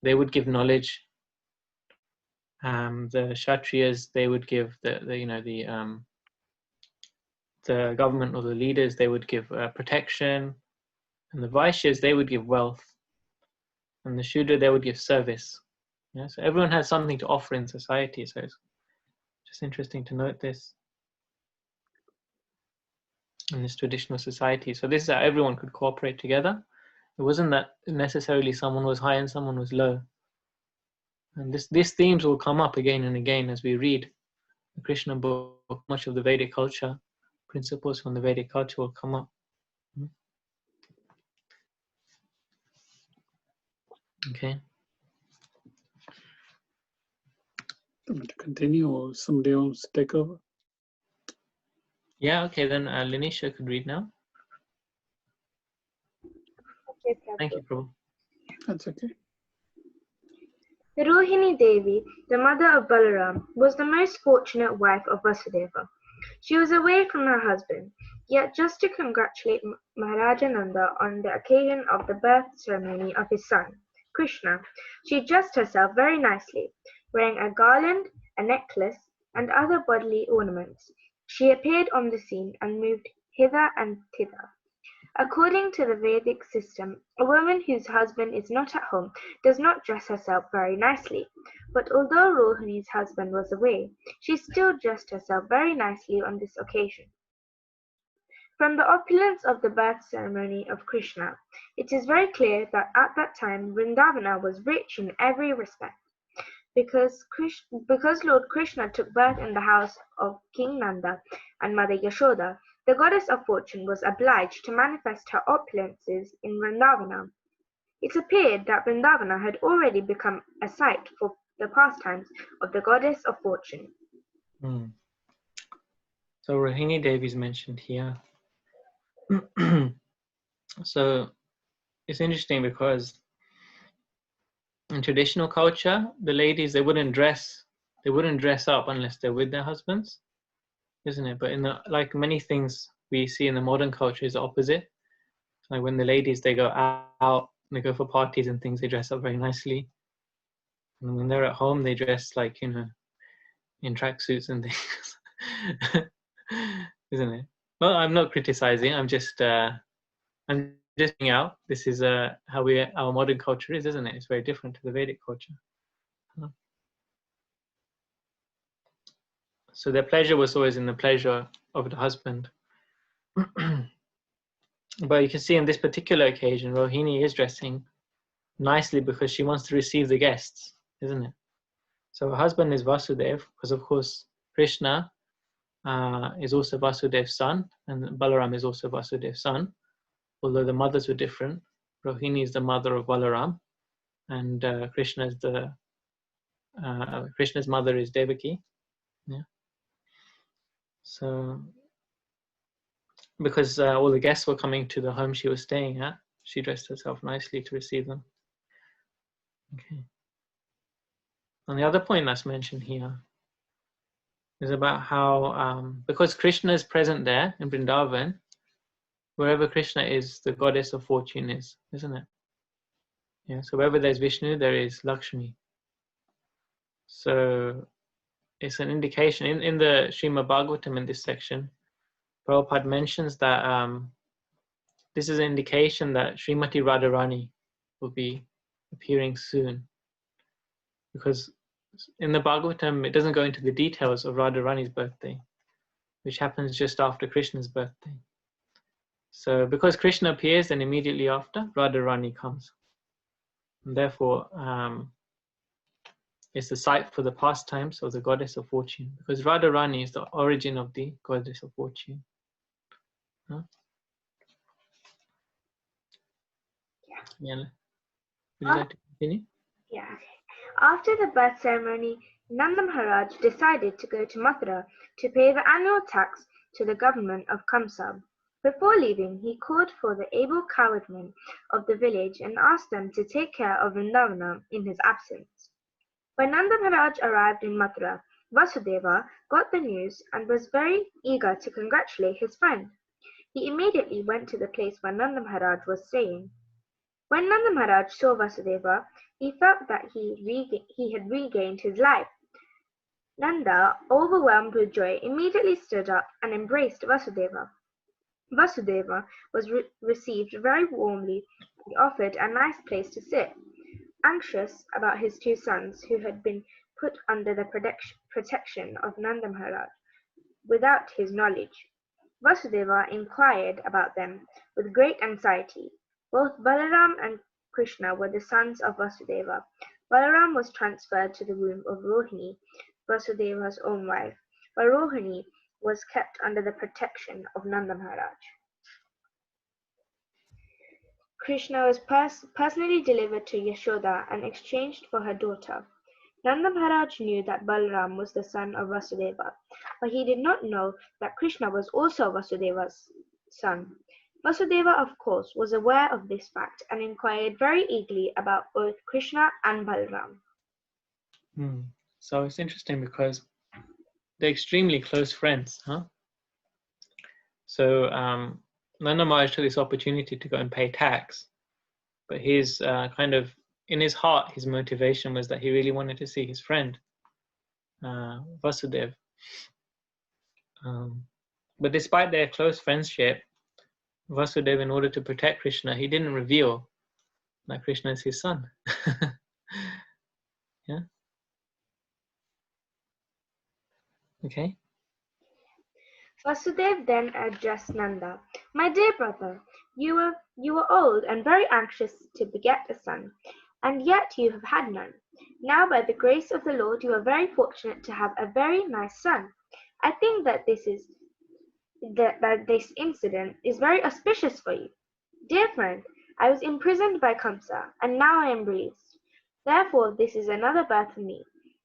knowledge. The Kshatriyas, they would give the government or the leaders, they would give protection, and the Vaishyas, they would give wealth, and the Shudra, they would give service. Yeah, so everyone has something to offer in society. So it's just interesting to note this in this traditional society. So this is how everyone could cooperate together. It wasn't that necessarily someone was high and someone was low. And these themes will come up again and again as we read the Krishna book. Much of the Vedic culture, principles from the Vedic culture will come up. Okay. Want to continue, or somebody else take over? Yeah, okay, then Linisha could read now. Okay, Thank you, Prabhu. That's okay. Rohini Devi, the mother of Balaram, was the most fortunate wife of Vasudeva. She was away from her husband, Yet just to congratulate Maharaja Nanda on the occasion of the birth ceremony of his son, Krishna, she dressed herself very nicely, wearing a garland, a necklace, and other bodily ornaments. She appeared on the scene and moved hither and thither. According to the Vedic system, a woman whose husband is not at home does not dress herself very nicely, but although Rohini's husband was away, she still dressed herself very nicely on this occasion. From the opulence of the birth ceremony of Krishna, it is very clear that at that time Vrindavana was rich in every respect. Because Lord Krishna took birth in the house of King Nanda and Mother Yashoda, the goddess of fortune was obliged to manifest her opulences in Vrindavana. It appeared that Vrindavana had already become a site for the pastimes of the goddess of fortune. So Rohini Devi is mentioned here. So it's interesting because in traditional culture, the ladies, they wouldn't dress up unless they're with their husbands, isn't it? But in like many things we see in the modern culture is the opposite. Like when the ladies, they go out, they go for parties and things, they dress up very nicely. And when they're at home, they dress like, in tracksuits and things, isn't it? Well, I'm not criticizing. I'm just pointing out. This is how our modern culture is, isn't it? It's very different to the Vedic culture. So their pleasure was always in the pleasure of the husband. But you can see on this particular occasion, Rohini is dressing nicely because she wants to receive the guests, isn't it? So her husband is Vasudev, because of course Krishna is also Vasudev's son, and Balaram is also Vasudev's son, although the mothers were different. Rohini is the mother of Balaram, and Krishna's mother is Devaki. Yeah. So because all the guests were coming to the home she was staying at, she dressed herself nicely to receive them. Okay. And the other point that's mentioned here is about how, because Krishna is present there in Vrindavan, wherever Krishna is, the goddess of fortune is, isn't it? Yeah. So wherever there's Vishnu, there is Lakshmi. So it's an indication in the Srimad Bhagavatam in this section. Prabhupada mentions that this is an indication that Srimati Radharani will be appearing soon, because in the Bhagavatam it doesn't go into the details of Radharani's birthday, which happens just after Krishna's birthday. So because Krishna appears, then immediately after Radharani comes, and therefore it's the site for the pastimes of the goddess of fortune, because Radharani is the origin of the goddess of fortune. Huh? Yeah. Would you like to continue? Yeah. After the birth ceremony, Nanda Maharaj decided to go to Mathura to pay the annual tax to the government of Kamsa. Before leaving, he called for the able cowherdmen of the village and asked them to take care of Vrindavana in his absence. When Nanda Maharaj arrived in Mathura, Vasudeva got the news and was very eager to congratulate his friend. He immediately went to the place where Nanda Maharaj was staying. When Nanda Maharaj saw Vasudeva, he felt that he had regained his life. Nanda, overwhelmed with joy, immediately stood up and embraced Vasudeva. Vasudeva was received very warmly and offered a nice place to sit. Anxious about his two sons, who had been put under the protection of Nanda Maharaj without his knowledge, Vasudeva inquired about them with great anxiety. Both Balaram and Krishna were the sons of Vasudeva. Balaram was transferred to the womb of Rohini, Vasudeva's own wife, while Rohini was kept under the protection of Nanda Maharaj. Krishna was personally delivered to Yashoda and exchanged for her daughter. Nanda Maharaj knew that Balaram was the son of Vasudeva, but he did not know that Krishna was also Vasudeva's son. Vasudeva, of course, was aware of this fact and inquired very eagerly about both Krishna and Balaram. So it's interesting because they're extremely close friends, huh? So Nanda Maharaj took this opportunity to go and pay tax, but his kind of, in his heart, his motivation was that he really wanted to see his friend, Vasudeva. But despite their close friendship, Vasudeva, in order to protect Krishna, he didn't reveal that Krishna is his son. Yeah. Okay. Vasudeva then addressed Nanda. My dear brother, you were old and very anxious to beget a son, and yet you have had none. Now, by the grace of the Lord, you are very fortunate to have a very nice son. I think that this incident is very auspicious for you. Dear friend, I was imprisoned by Kamsa, and now I am released. Therefore, this is another birth for me.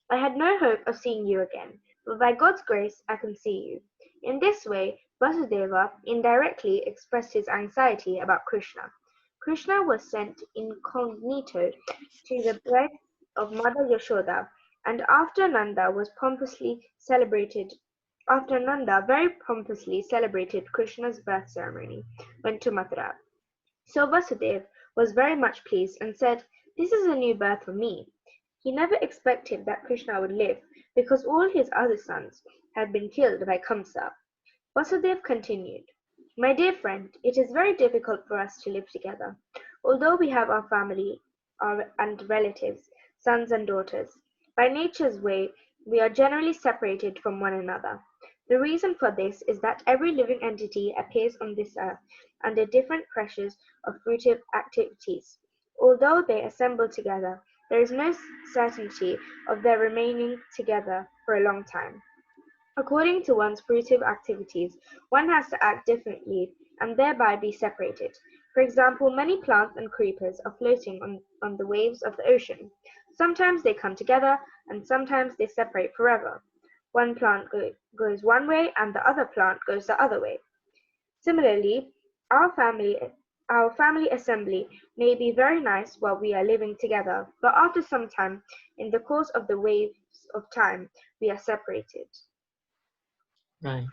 I had no hope of seeing you again, but by God's grace I can see you. In this way, Vasudeva indirectly expressed his anxiety about Krishna. Krishna was sent incognito to the bride of Mother Yashoda, and after Nanda very pompously celebrated Krishna's birth ceremony, went to Mathura. So Vasudeva was very much pleased and said, "This is a new birth for me." He never expected that Krishna would live, because all his other sons had been killed by Kamsa. Vasudeva continued, "My dear friend, it is very difficult for us to live together. Although we have our family and relatives, sons and daughters, by nature's way we are generally separated from one another. The reason for this is that every living entity appears on this earth under different pressures of fruitive activities. Although they assemble together, there is no certainty of their remaining together for a long time. According to one's fruitive activities, one has to act differently and thereby be separated. For example, many plants and creepers are floating on the waves of the ocean. Sometimes they come together and sometimes they separate forever. One plant goes one way and the other plant goes the other way. Similarly, our family assembly may be very nice while we are living together, but after some time, in the course of the waves of time, we are separated. Right.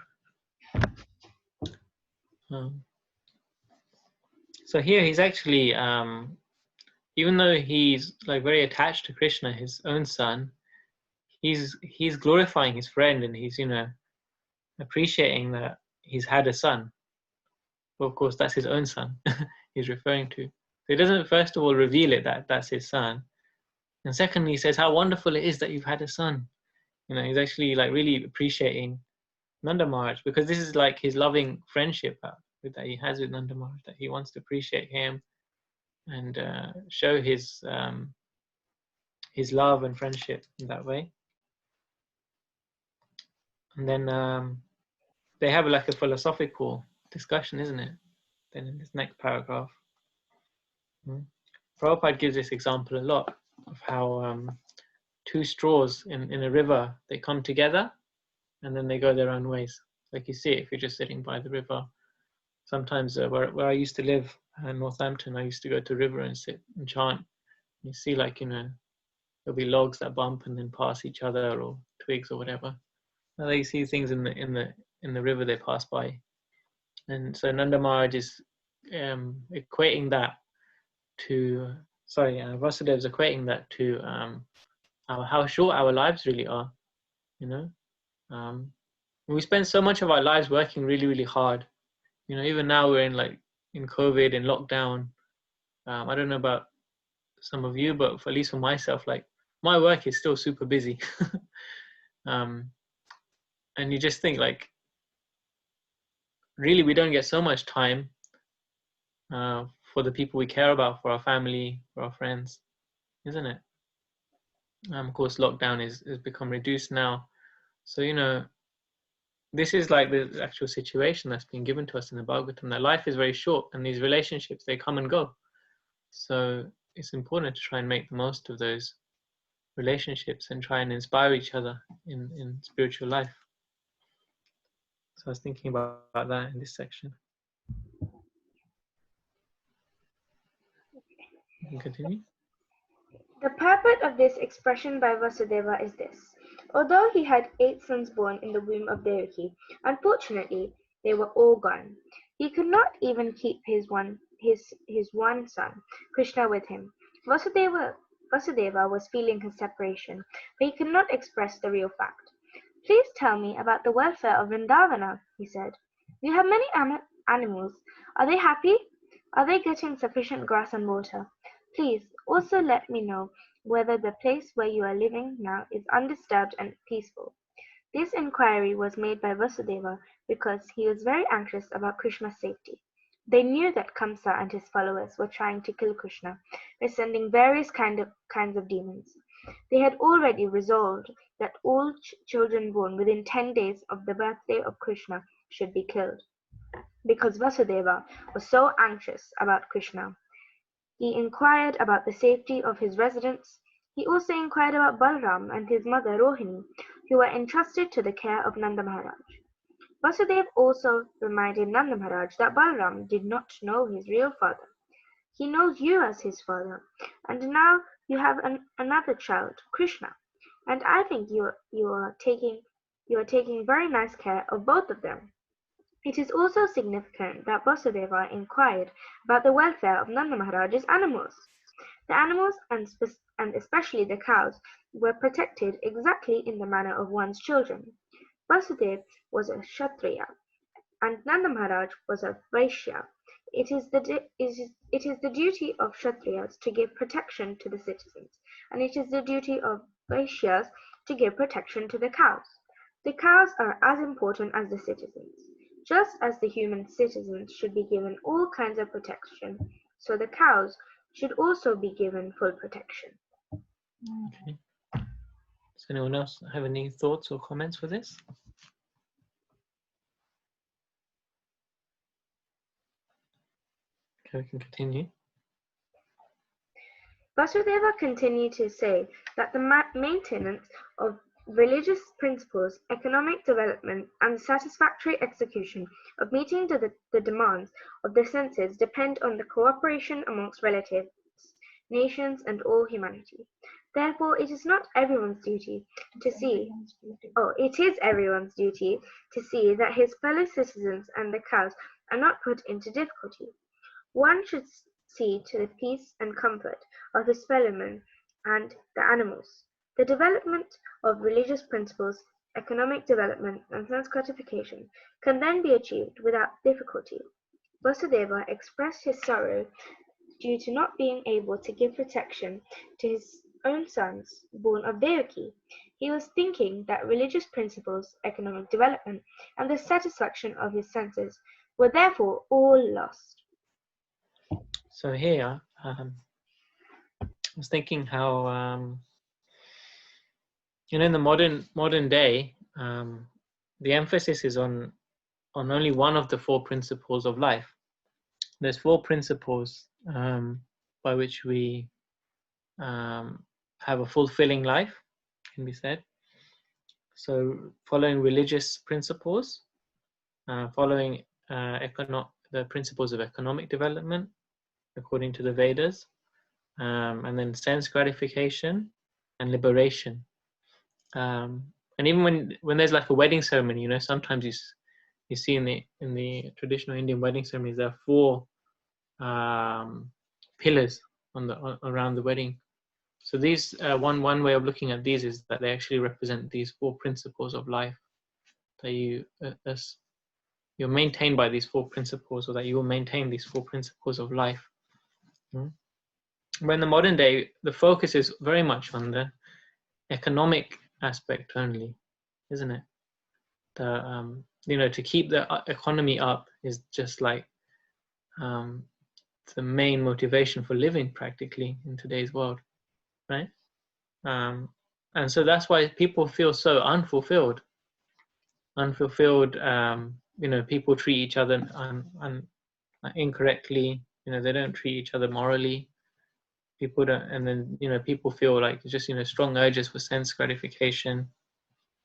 So here he's actually, even though he's like very attached to Krishna, his own son, he's glorifying his friend, and he's appreciating that he's had a son. Well, of course, that's his own son he's referring to. So he doesn't first of all reveal it that that's his son, and secondly, he says how wonderful it is that you've had a son. He's actually like really appreciating Nanda Maharaj, because this is like his loving friendship that he has with Nanda Maharaj, that he wants to appreciate him and show his love and friendship in that way. And then they have like a philosophical discussion, isn't it? Then in this next paragraph, Prabhupada gives this example a lot of how two straws in a river, they come together and then they go their own ways. Like you see it if you're just sitting by the river. Sometimes where I used to live in Northampton, I used to go to the river and sit and chant. You see, like, there'll be logs that bump and then pass each other, or twigs or whatever. And they see things in the river they pass by. And so Nanda Maharaj is equating that to, Vasudeva's equating that to how short our lives really are. We spend so much of our lives working really, really hard. Even now we're in COVID, in lockdown. I don't know about some of you, but at least for myself, like my work is still super busy. And you just think like, really, we don't get so much time for the people we care about, for our family, for our friends, isn't it? Of course, lockdown has become reduced now. So, this is like the actual situation that's been given to us in the Bhagavatam, that life is very short and these relationships, they come and go. So it's important to try and make the most of those relationships and try and inspire each other in spiritual life. So I was thinking about that in this section. You can continue. The purport of this expression by Vasudeva is this. Although he had 8 sons born in the womb of Devaki, unfortunately, They were all gone. He could not even keep his one son, Krishna, with him. Vasudeva was feeling his separation, but he could not express the real fact. "Please tell me about the welfare of Vrindavana," he said. "You have many animals. Are they happy? Are they getting sufficient grass and water? Please also let me know whether the place where you are living now is undisturbed and peaceful." This inquiry was made by Vasudeva because he was very anxious about Krishna's safety. They knew that Kamsa and his followers were trying to kill Krishna by sending various kinds of demons. They had already resolved that all children born within 10 days of the birthday of Krishna should be killed. Because Vasudeva was so anxious about Krishna, he inquired about the safety of his residents. He also inquired about Balram and his mother Rohini, who were entrusted to the care of Nanda Maharaj. Vasudeva also reminded Nanda Maharaj that Balram did not know his real father. "He knows you as his father, and now you have another child, Krishna, and I think you are taking very nice care of both of them." It is also significant that Vasudeva inquired about the welfare of Nanda Maharaj's animals. The animals, and especially the cows, were protected exactly in the manner of one's children. Vasudeva was a Kshatriya, and Nanda Maharaj was a Vaishya. It is the duty of Kshatriyas to give protection to the citizens, and it is the duty of Vaishyas to give protection to the cows. The cows are as important as the citizens. Just as the human citizens should be given all kinds of protection, so the cows should also be given full protection. Okay. Does anyone else have any thoughts or comments for this? Okay, we can continue. Vasudeva continued to say that the maintenance of religious principles, economic development, and the satisfactory execution of meeting the demands of the senses depend on the cooperation amongst relatives, nations, and all humanity. Therefore, it is everyone's duty to see that his fellow citizens and the cows are not put into difficulty. One should see to the peace and comfort of his fellowmen and the animals. The development of religious principles, economic development, and sense gratification can then be achieved without difficulty. Vasudeva expressed his sorrow due to not being able to give protection to his own sons born of Devaki. He was thinking that religious principles, economic development, and the satisfaction of his senses were therefore all lost. So here, I was thinking how in the modern day, the emphasis is on only one of the four principles of life. There's four principles by which we have a fulfilling life, can be said. So following religious principles, following the principles of economic development according to the Vedas, and then sense gratification and liberation. And even when there's like a wedding ceremony, sometimes you see in the traditional Indian wedding ceremonies there are four pillars around the wedding. So these one way of looking at these is that they actually represent these four principles of life, that you're maintained by these four principles, or that you will maintain these four principles of life. But in the modern day, the focus is very much on the economic aspect only, isn't it? To keep the economy up is just like the main motivation for living practically in today's world, right? And so that's why people feel so unfulfilled. People treat each other incorrectly. They don't treat each other morally. People don't, and then people feel like just strong urges for sense gratification,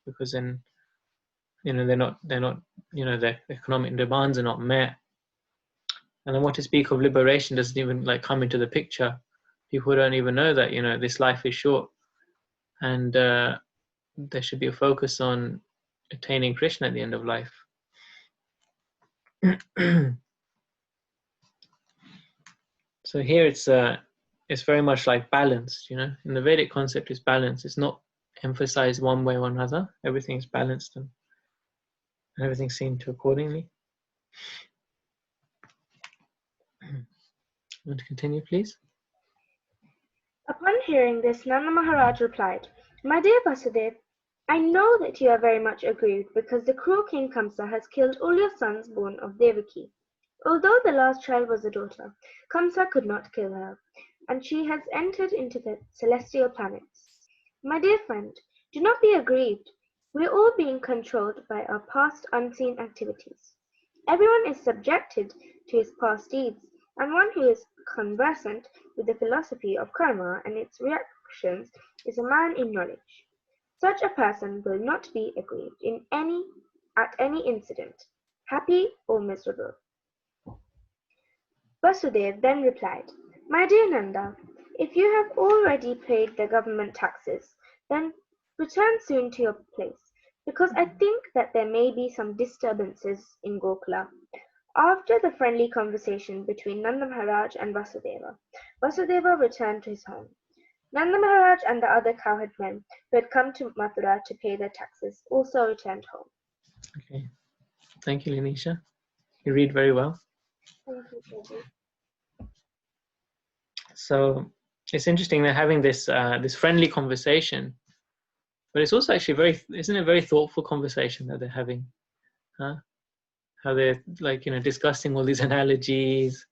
because then they're not their economic demands are not met. And then what to speak of liberation doesn't even come into the picture. People don't even know that this life is short, and there should be a focus on attaining Krishna at the end of life. So here it's very much like balanced, you know. In the Vedic concept, it's balance. It's not emphasized one way or another. Everything is balanced and everything's seen to accordingly. Want to continue, please? Upon hearing this, Nanda Maharaj replied, "My dear Vasudev, I know that you are very much aggrieved because the cruel king Kamsa has killed all your sons born of Devaki. Although the last child was a daughter, Kamsa could not kill her, and she has entered into the celestial planets. My dear friend, do not be aggrieved. We are all being controlled by our past unseen activities. Everyone is subjected to his past deeds, and one who is conversant with the philosophy of karma and its reactions is a man in knowledge. Such a person will not be aggrieved at any incident, happy or miserable." Vasudev then replied, "My dear Nanda, if you have already paid the government taxes, then return soon to your place, because I think that there may be some disturbances in Gokula." After the friendly conversation between Nanda Maharaj and Vasudeva, Vasudeva returned to his home. Nanda Maharaj and the other cowherd men who had come to Mathura to pay their taxes also returned home. Okay. Thank you, Lanisha. You read very well. Thank you, Prabhu. So it's interesting they're having this this friendly conversation, but it's also actually isn't it a very thoughtful conversation that they're having? Huh? How they're like, you know, discussing all these analogies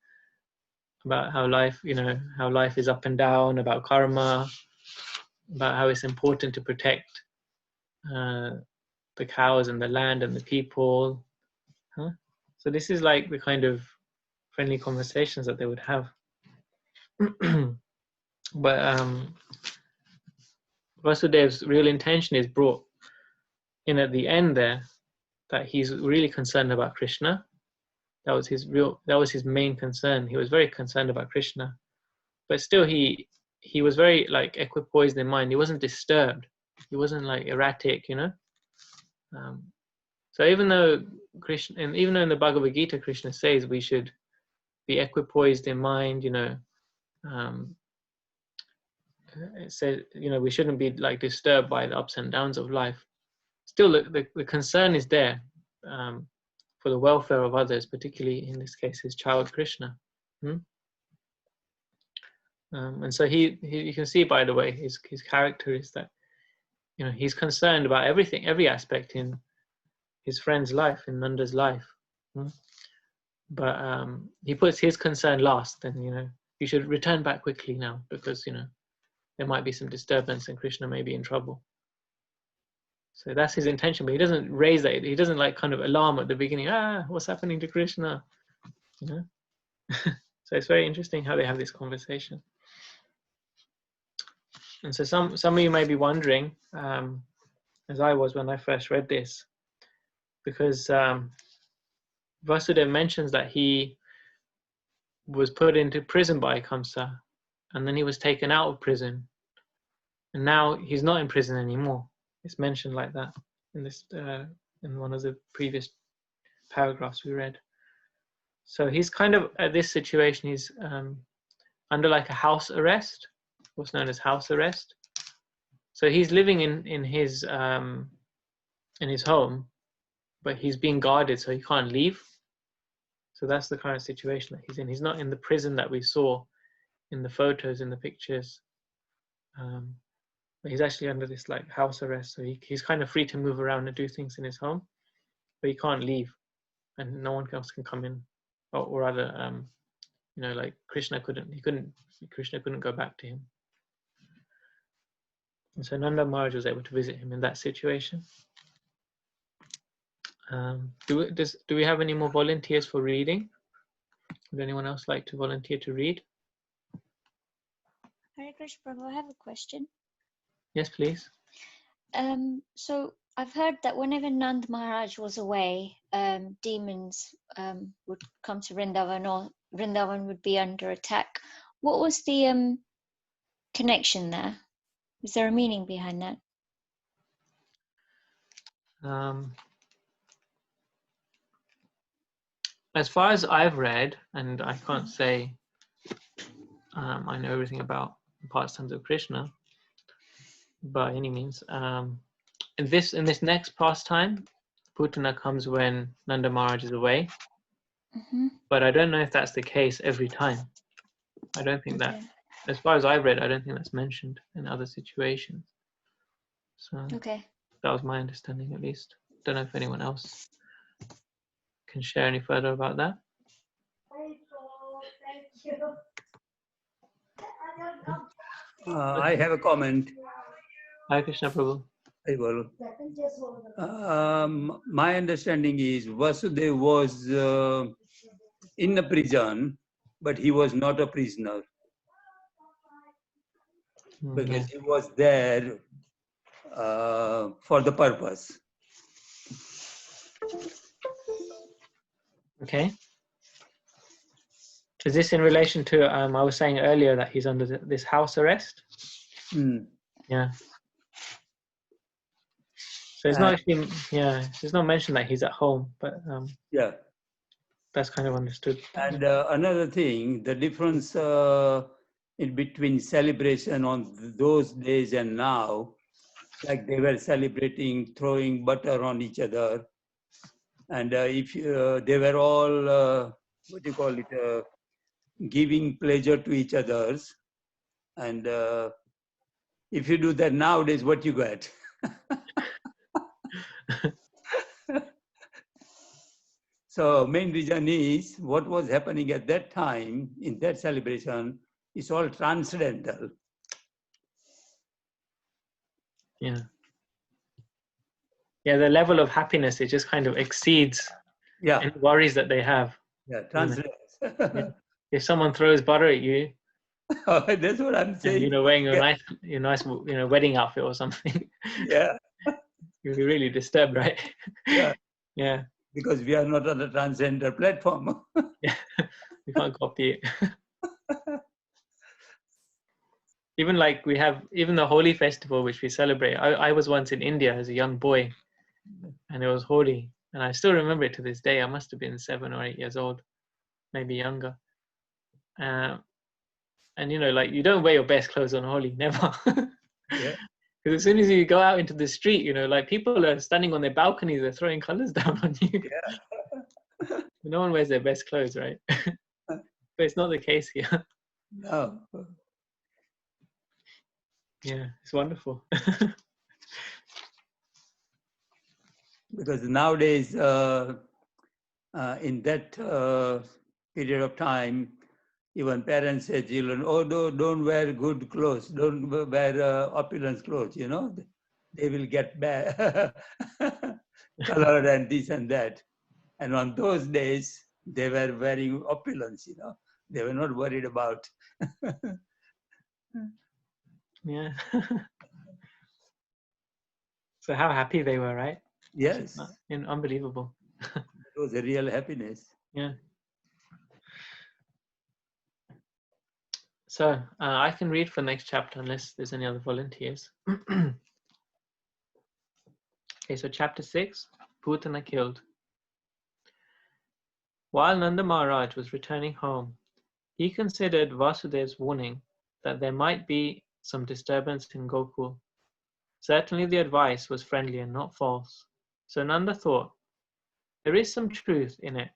about how life, you know, how life is up and down, about karma, about how it's important to protect the cows and the land and the people. Huh? So this is like the kind of friendly conversations that they would have. But Vasudev's real intention is brought in at the end there, that he's really concerned about Krishna. That was his main concern. He was very concerned about Krishna, but still he was very like equipoised in mind. He wasn't disturbed. He wasn't like erratic, you know. So even though Krishna, and even though in the Bhagavad Gita Krishna says we should be equipoised in mind, you know, it says, you know, we shouldn't be like disturbed by the ups and downs of life. Still, the concern is there for the welfare of others, particularly in this case his child Krishna. And so he you can see, by the way, his character is that, you know, he's concerned about everything, every aspect in his friend's life, in Nanda's life. But he puts his concern last, and, you know, you should return back quickly now, because, you know, there might be some disturbance and Krishna may be in trouble. So that's his intention, but he doesn't raise that. He doesn't like kind of alarm at the beginning, what's happening to Krishna, you know. So it's very interesting how they have this conversation. And so some of you may be wondering, as I was when I first read this, because Vasudeva mentions that he was put into prison by Kamsa, and then he was taken out of prison, and now he's not in prison anymore. It's mentioned like that in this in one of the previous paragraphs we read. So he's kind of at this situation. He's under like a house arrest, what's known as house arrest. So he's living in his home, but he's being guarded, so he can't leave. So that's the kind of situation that he's in. He's not in the prison that we saw in the photos, in the pictures. But he's actually under this like house arrest. So he's kind of free to move around and do things in his home, but he can't leave, and no one else can come in. Or rather, you know, like Krishna couldn't go back to him. And so Nanda Maharaj was able to visit him in that situation. Do we have any more volunteers for reading? Would anyone else like to volunteer to read? Hare Krishna Prabhu, I have a question. Yes, please. So I've heard that whenever Nand Maharaj was away, demons would come to Vrindavan, or Vrindavan would be under attack. What was the connection there? Is there a meaning behind that? as far as I've read, and I can't say I know everything about the pastimes of Krishna by any means. In this next pastime, Putana comes when Nanda Maharaj is away, but I don't know if that's the case every time. I don't think that, as far as I've read, I don't think that's mentioned in other situations. So that was my understanding, at least. Don't know if anyone else can share any further about that. I have a comment. Hi, Krishna Prabhu. My understanding is Vasudeva was in a prison, but he was not a prisoner. Because he was there for the purpose. Okay. Is this in relation to, I was saying earlier that he's under this house arrest? Yeah. So it's not actually, it's not mentioned that he's at home, but yeah, that's kind of understood. And another thing, the difference in between celebration on those days and now, like they were celebrating, throwing butter on each other, and if they were all, what do you call it, giving pleasure to each others, and if you do that nowadays, what you get? So main reason is what was happening at that time in that celebration is all transcendental. Yeah. Yeah, the level of happiness, it just kind of exceeds any worries that they have. Yeah, transcendental. If someone throws butter at you, that's what I'm saying. And, wearing your nice wedding outfit or something. Yeah. You'll be really disturbed, right? Yeah. Yeah. Because we are not on the transcendental platform. Yeah. We can't copy it. Even like we have, even the Holi festival, which we celebrate. I was once in India as a young boy, and it was Holi. And I still remember it to this day. I must have been 7 or 8 years old, maybe younger. And like you don't wear your best clothes on Holi, never. Yeah. Because as soon as you go out into the street, like people are standing on their balconies, they're throwing colors down on you. Yeah. No one wears their best clothes, right? But it's not the case here. No. Yeah, it's wonderful. Because nowadays, in that period of time, even parents say children, oh, don't wear good clothes, don't wear opulent clothes, they will get bad colored and this and that. And on those days, they were wearing opulence, they were not worried about. Yeah. So how happy they were, right? Yes. Unbelievable. It was a real happiness. Yeah. So I can read for the next chapter unless there's any other volunteers. Okay, so chapter 6, Putana killed. While Nanda Maharaj was returning home, he considered Vasudev's warning that there might be some disturbance in Gokul. Certainly the advice was friendly and not false. So Nanda thought, there is some truth in it.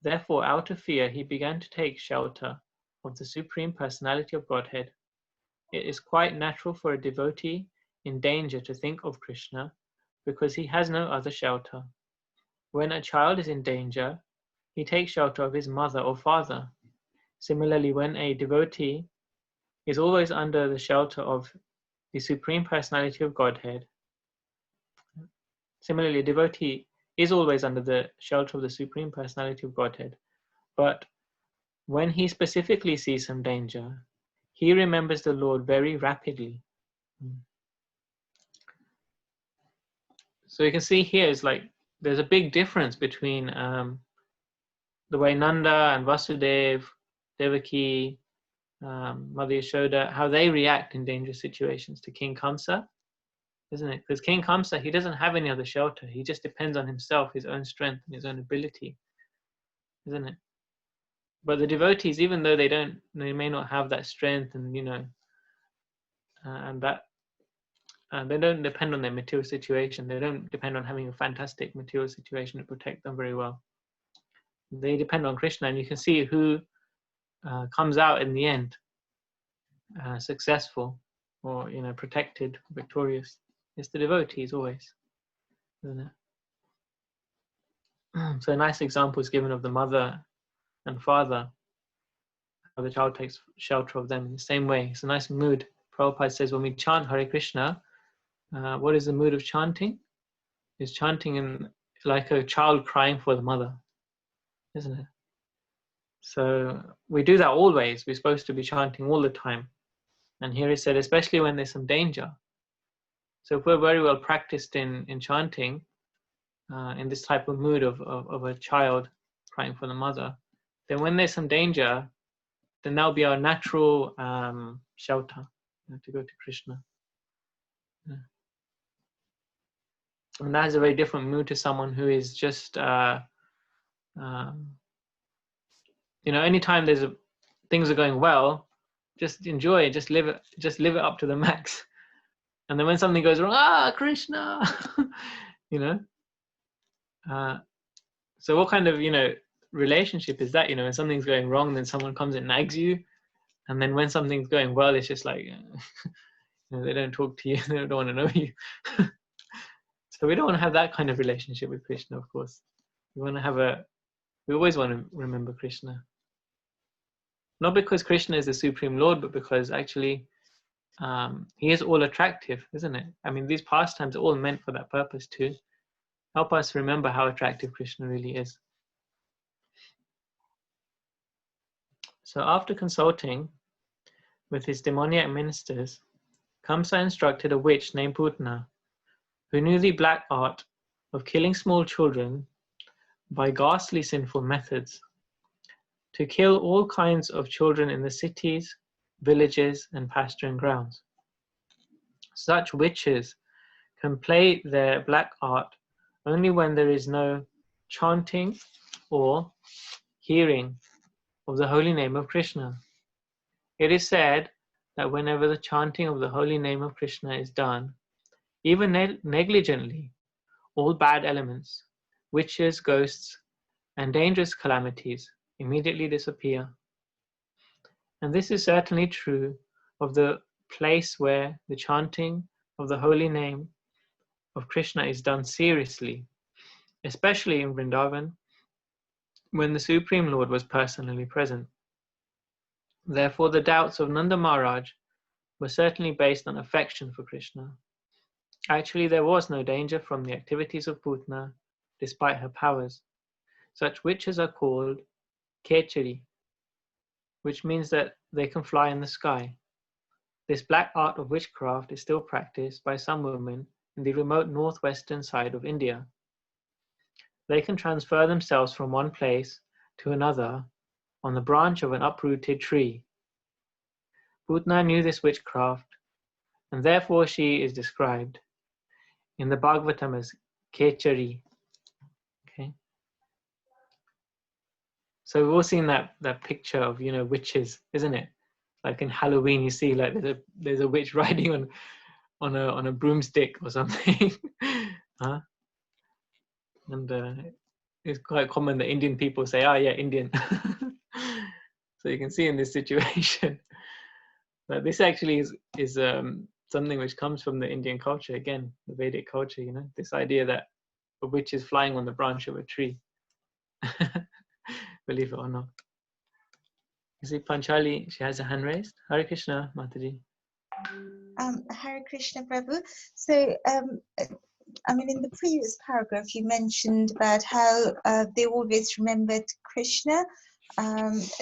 Therefore, out of fear, he began to take shelter of the Supreme Personality of Godhead. It is quite natural for a devotee in danger to think of Krishna because he has no other shelter. When a child is in danger, he takes shelter of his mother or father. Similarly, when a devotee is always under the shelter of the Supreme Personality of Godhead, similarly, a devotee is always under the shelter of the Supreme Personality of Godhead. But when he specifically sees some danger, he remembers the Lord very rapidly. So you can see here is like there's a big difference between the way Nanda and Vasudeva, Devaki, Mother Yashoda, how they react in dangerous situations to King Kamsa, isn't it? Because King Kamsa, he doesn't have any other shelter. He just depends on himself, his own strength and his own ability. isn't it? But the devotees, even though they may not have that strength, and and that they don't depend on their material situation. They don't depend on having a fantastic material situation to protect them very well. They depend on Krishna, and you can see who comes out in the end successful, or protected, victorious. It's the devotees always, isn't it? So a nice example is given of the mother and father, how the child takes shelter of them in the same way. It's a nice mood. Prabhupada says when we chant Hare Krishna, what is the mood of chanting? Is chanting in like a child crying for the mother, isn't it? So we do that always. We're supposed to be chanting all the time. And here he said, especially when there's some danger. So if we're very well practiced in chanting, in this type of mood of a child crying for the mother, then when there's some danger, then that'll be our natural shelter, to go to Krishna. Yeah. And that is a very different mood to someone who is just, anytime things are going well, just enjoy it, just live it up to the max. And then when something goes wrong, Krishna, so what kind of, relationship is that? When something's going wrong, then someone comes and nags you. And then when something's going well, it's just like, they don't talk to you, they don't want to know you. So we don't want to have that kind of relationship with Krishna, of course. We always want to remember Krishna. Not because Krishna is the Supreme Lord, but because actually he is all attractive, isn't it? I mean, these pastimes are all meant for that purpose to help us remember how attractive Krishna really is. So after consulting with his demoniac ministers, Kamsa instructed a witch named Putna, who knew the black art of killing small children by ghastly sinful methods, to kill all kinds of children in the cities, villages, and pasturing grounds. Such witches can play their black art only when there is no chanting or hearing of the holy name of Krishna. It is said that whenever the chanting of the holy name of Krishna is done, even negligently, all bad elements, witches, ghosts, and dangerous calamities immediately disappear. And this is certainly true of the place where the chanting of the holy name of Krishna is done seriously, especially in Vrindavan, when the Supreme Lord was personally present. Therefore, the doubts of Nanda Maharaj were certainly based on affection for Krishna. Actually, there was no danger from the activities of Putna, despite her powers. Such witches are called Kechari, which means that they can fly in the sky. This black art of witchcraft is still practiced by some women in the remote northwestern side of India. They can transfer themselves from one place to another on the branch of an uprooted tree. Putna knew this witchcraft, and therefore she is described in the Bhagavatam as Kechari. Okay. So we've all seen that picture of witches, isn't it? Like in Halloween, you see like there's a witch riding on a broomstick or something. Huh? And it's quite common that Indian people say, yeah, Indian. So you can see in this situation that this actually is something which comes from the Indian culture, again, the Vedic culture, this idea that a witch is flying on the branch of a tree. Believe it or not. You see Panchali, she has a hand raised. Hare Krishna, Mataji. Hare Krishna, Prabhu. So, in the previous paragraph, you mentioned about how they always remembered Krishna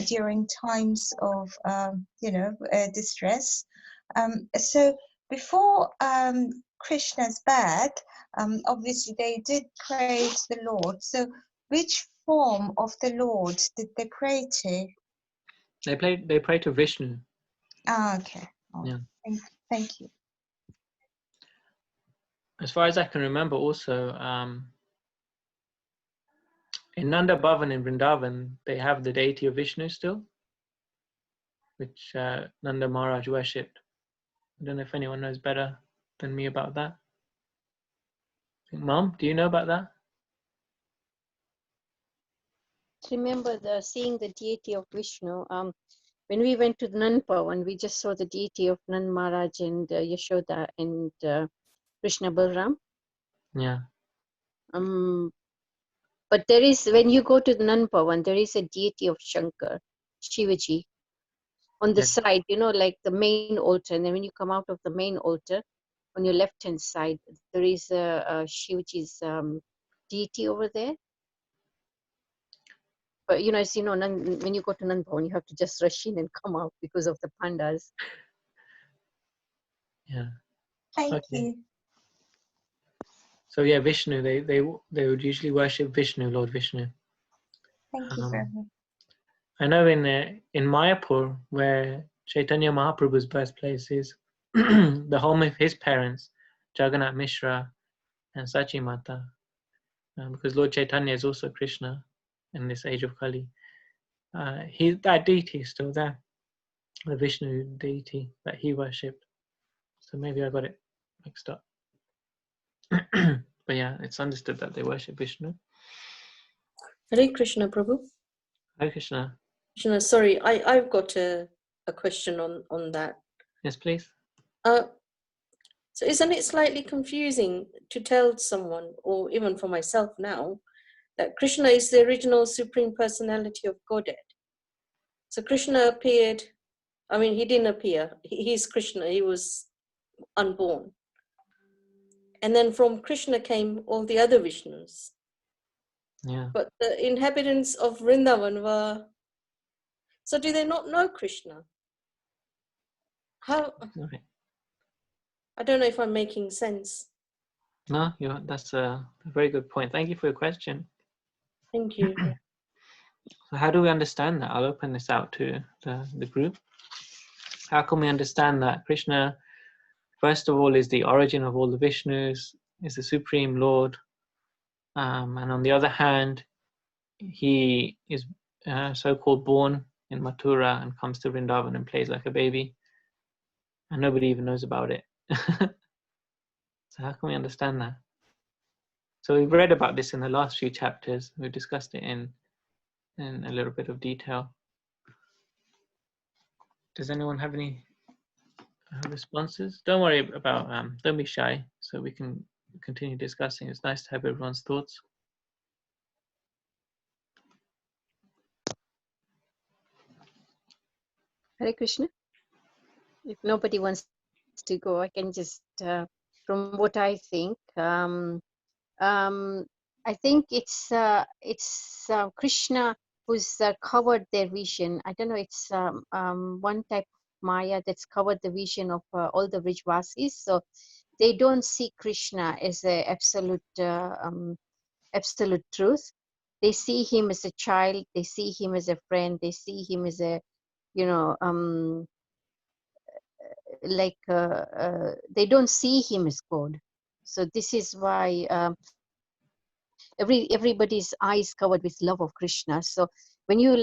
during times of, distress. So, before Krishna's birth, obviously they did pray to the Lord. So, which form of the Lord did they pray to? They pray to Vishnu. Okay. Oh, yeah. Thank you. As far as I can remember, also in Nanda Bhavan in Vrindavan, they have the deity of Vishnu still, which Nanda Maharaj worshipped. I don't know if anyone knows better than me about that. Mom, do you know about that? Remember seeing the deity of Vishnu. When we went to the Nan Bhavan, we just saw the deity of Nand Maharaj and Yashoda and Krishna Balram. Yeah. But there is, when you go to the Nan Bhavan, there is a deity of Shankar, Shivaji, on the side, you know, like the main altar. And then when you come out of the main altar, on your left-hand side, there is a Shivaji's deity over there. But, you know, as you know, when you go to Nan Bhavan, you have to just rush in and come out because of the pandas. Yeah. Thank you. So yeah, Vishnu, they would usually worship Vishnu, Lord Vishnu. Thank you very much. I know in Mayapur, where Chaitanya Mahaprabhu's birthplace is, the home of his parents, Jagannath Mishra and Sachi Mata, because Lord Chaitanya is also Krishna in this age of Kali. That deity is still there, the Vishnu deity that he worshipped. So maybe I got it mixed up. But yeah, it's understood that they worship Vishnu. Hare Krishna, Prabhu. Hare Krishna. Krishna, sorry, I've got a question on that. Yes, please. So isn't it slightly confusing to tell someone, or even for myself now, that Krishna is the original Supreme Personality of Godhead? So Krishna appeared, I mean, he didn't appear. He's Krishna, he was unborn. And then from Krishna came all the other Vishnus. Yeah. But the inhabitants of Vrindavan were, so do they not know Krishna? How? Okay. I don't know if I'm making sense. No, that's a very good point. Thank you for your question. Thank you. So how do we understand that? I'll open this out to the group. How can we understand that Krishna, first of all, is the origin of all the Vishnus, is the Supreme Lord, and on the other hand, he is so-called born in Mathura and comes to Vrindavan and plays like a baby, and nobody even knows about it. So how can we understand that? So we've read about this in the last few chapters. We've discussed it in a little bit of detail. Does anyone have any responses? Don't worry about, don't be shy, so we can continue discussing. It's nice to have everyone's thoughts. Hare Krishna. If nobody wants to go, I can just, from what I think, I think it's Krishna who's covered their vision. I don't know, it's one type of Maya that's covered the vision of all the Vrijvasis. So they don't see Krishna as a absolute truth. They see him as a child. They see him as a friend. They see him as a, you know, they don't see him as God. So this is why everybody's eyes covered with love of Krishna. So when you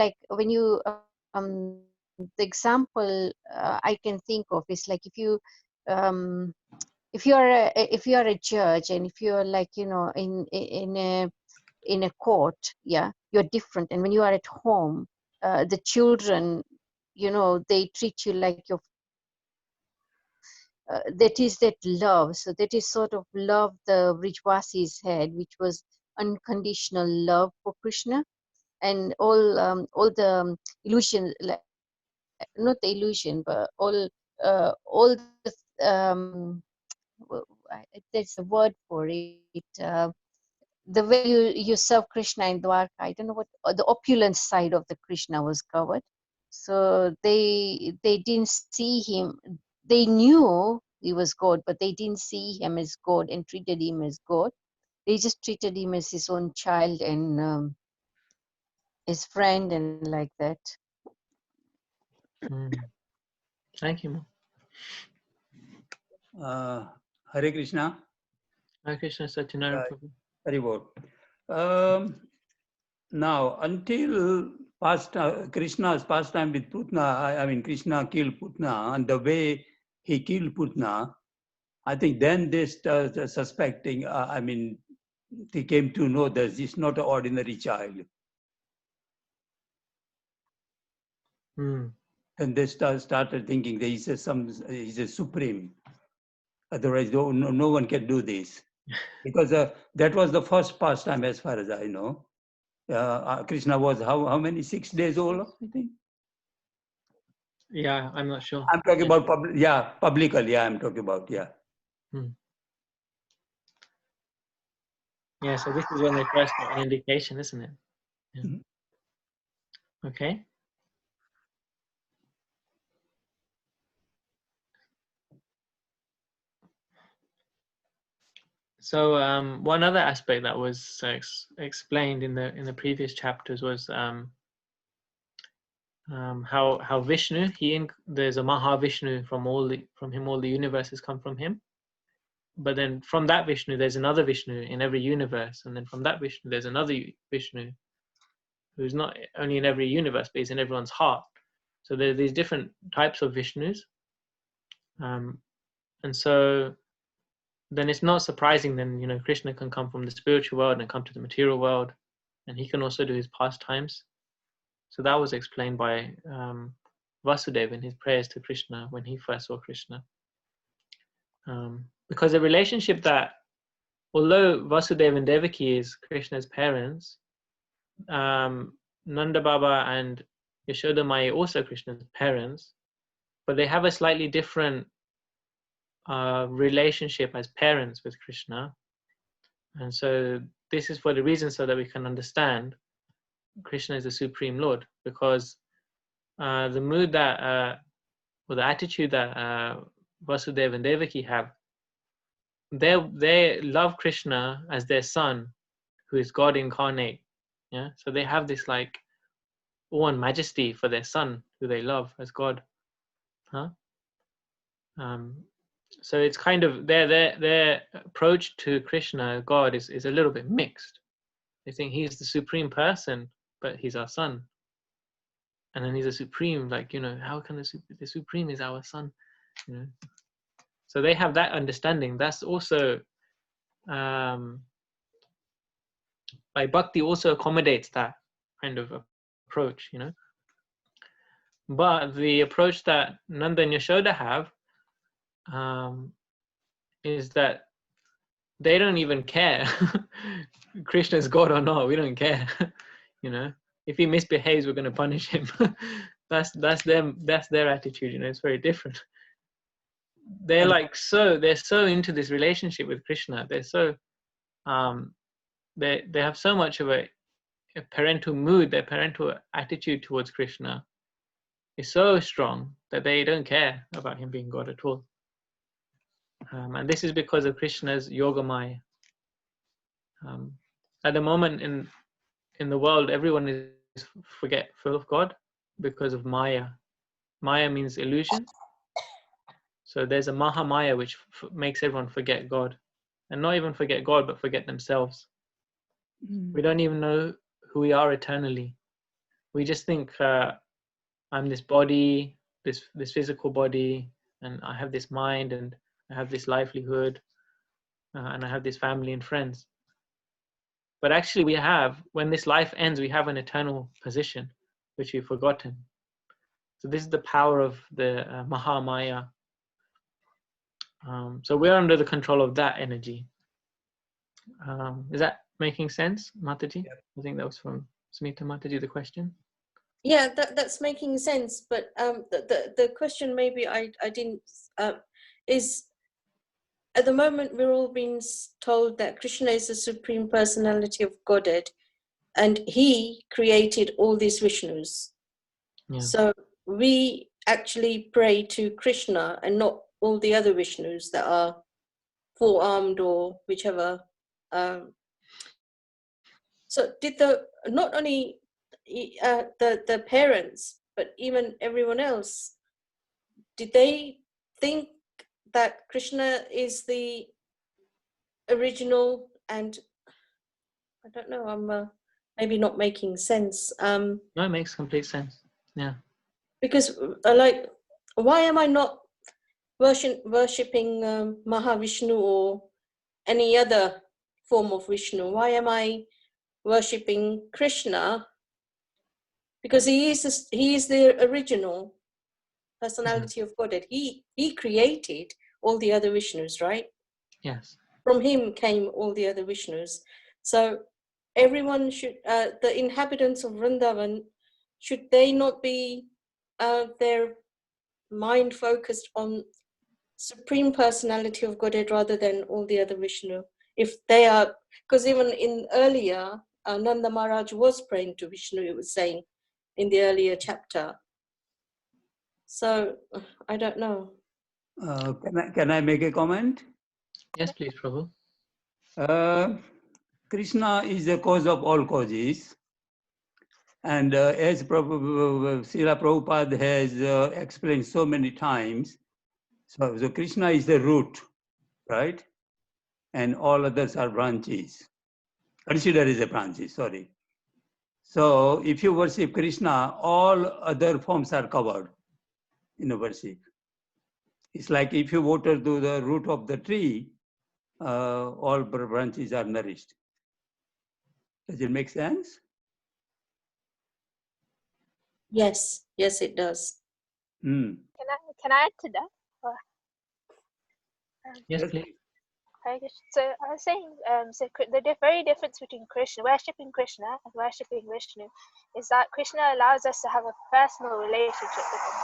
the example I can think of is like if you are a judge, and if you're like, you know, in a court, yeah, you're different. And when you are at home, the children, you know, they treat you like your that is that love. So that is sort of love the Vrijvasis had, which was unconditional love for Krishna. And all the illusion, not the illusion, but all the there's a word for it. The way you serve Krishna in Dwarka, I don't know what, the opulent side of the Krishna was covered. So they didn't see him. They knew he was God, but they didn't see him as God and treated him as God. They just treated him as his own child and his friend and like that. Thank you, Ma. Hare Krishna. Hare Krishna, Sachinandan Prabhu. Hare Bol. Now, until Krishna's pastime with Putna, I mean, Krishna killed Putna, and the way he killed Putna, I think then they started suspecting, I mean, they came to know that he's not an ordinary child. Mm. And they started thinking that he's a supreme. Otherwise, no one can do this. Because that was the first pastime, as far as I know. Krishna was how many? 6 days old, I think. Yeah, I'm not sure. I'm talking about publicly. Yeah, I'm talking about Yeah, so this is when they first got an indication, isn't it? Yeah. Mhm. Okay. So one other aspect that was explained in the previous chapters was how Vishnu, there's a Mahavishnu from him all the universes come from him. But then from that Vishnu, there's another Vishnu in every universe, and then from that Vishnu, there's another Vishnu who's not only in every universe, but he's in everyone's heart. So there are these different types of Vishnus, and so then it's not surprising. Then Krishna can come from the spiritual world and come to the material world, and he can also do his pastimes. So that was explained by Vasudeva in his prayers to Krishna when he first saw Krishna. Because the relationship that, although Vasudeva and Devaki is Krishna's parents, Nanda Baba and Yashoda Mai also Krishna's parents, but they have a slightly different relationship as parents with Krishna. And so this is for the reason so that we can understand Krishna is the Supreme Lord, because the mood that, or the attitude that Vasudeva and Devaki have, they love Krishna as their son, who is God incarnate. Yeah, so they have this like awe and majesty for their son, who they love as God. So it's kind of their approach to Krishna, God, is a little bit mixed. They think he's the supreme person, but he's our son. And then he's a supreme, like, how can the supreme is our son? So they have that understanding. That's also like bhakti also accommodates that kind of approach, But the approach that Nanda and Yashoda have is that they don't even care Krishna is God or not. We don't care. If he misbehaves, we're going to punish him. that's their attitude. It's very different. They're so into this relationship with Krishna. They're so they have so much of a parental mood. Their parental attitude towards Krishna is so strong that they don't care about him being God at all. And this is because of Krishna's Yogamaya. At the moment in the world, everyone is forgetful of God because of Maya. Maya means illusion. So there's a Mahamaya which makes everyone forget God. And not even forget God, but forget themselves. We don't even know who we are eternally. We just think I'm this body, this physical body, and I have this mind, and I have this livelihood, and I have this family and friends. But actually when this life ends, we have an eternal position, which we've forgotten. So this is the power of the Mahamaya. So we're under the control of that energy. Is that making sense, Mataji? Yep. I think that was from Smita Mataji, the question. Yeah, that's making sense. But the question maybe I didn't is, at the moment we're all being told that Krishna is the Supreme Personality of Godhead, and he created all these Vishnus. Yeah. So we actually pray to Krishna and not all the other Vishnus that are four-armed or whichever. So did not only the parents, but even everyone else, did they think that Krishna is the original? And I don't know, maybe not making sense. No, it makes complete sense. Yeah. Because like, why am I not worshipping Mahavishnu or any other form of Vishnu? Why am I worshipping Krishna? Because he is the original personality of Godhead. He created all the other Vishnus, right? Yes. From him came all the other Vishnus. So everyone should, the inhabitants of Vrindavan, should they not be their mind focused on Supreme Personality of Godhead rather than all the other Vishnu? If they are, because even in earlier, Nanda Maharaj was praying to Vishnu, it was saying in the earlier chapter. So I don't know. Can I make a comment? Yes, please, Prabhu. Krishna is the cause of all causes. And as Srila Prabhupada has explained so many times, so Krishna is the root, right? And all others are branches. Consider as a branches, sorry. So if you worship Krishna, all other forms are covered in a worship. It's like if you water to the root of the tree, all branches are nourished. Does it make sense? Yes, yes, it does. Mm. Can I add to that? Yes, please. So I was saying, so the very difference between Krishna, worshipping Krishna and worshipping Vishnu, is that Krishna allows us to have a personal relationship with him.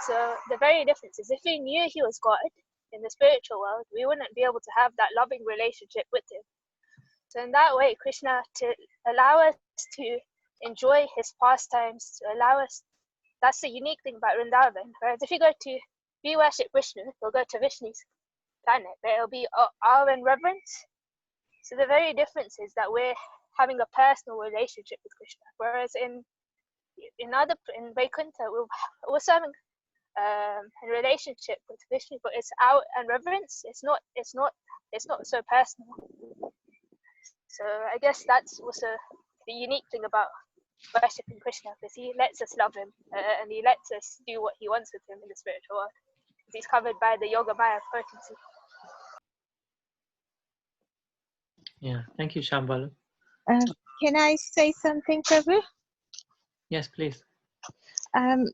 So the very difference is, if we knew he was God in the spiritual world, we wouldn't be able to have that loving relationship with him. So in that way, Krishna, to allow us to enjoy his pastimes, to allow us, that's the unique thing about Vrindavan. Whereas if we worship Vishnu, we'll go to Vishnu's planet, but it'll be awe and reverence. So the very difference is that we're having a personal relationship with Krishna, whereas in Vaikuntha, we're also having a relationship with Vishnu, but it's out and reverence. It's not so personal. So I guess that's also the unique thing about worshipping Krishna, because he lets us love him and he lets us do what he wants with him in the spiritual world. He's covered by the Yoga Maya potency. Yeah. Thank you, Shambhala. Can I say something, Prabhu? Yes, please. In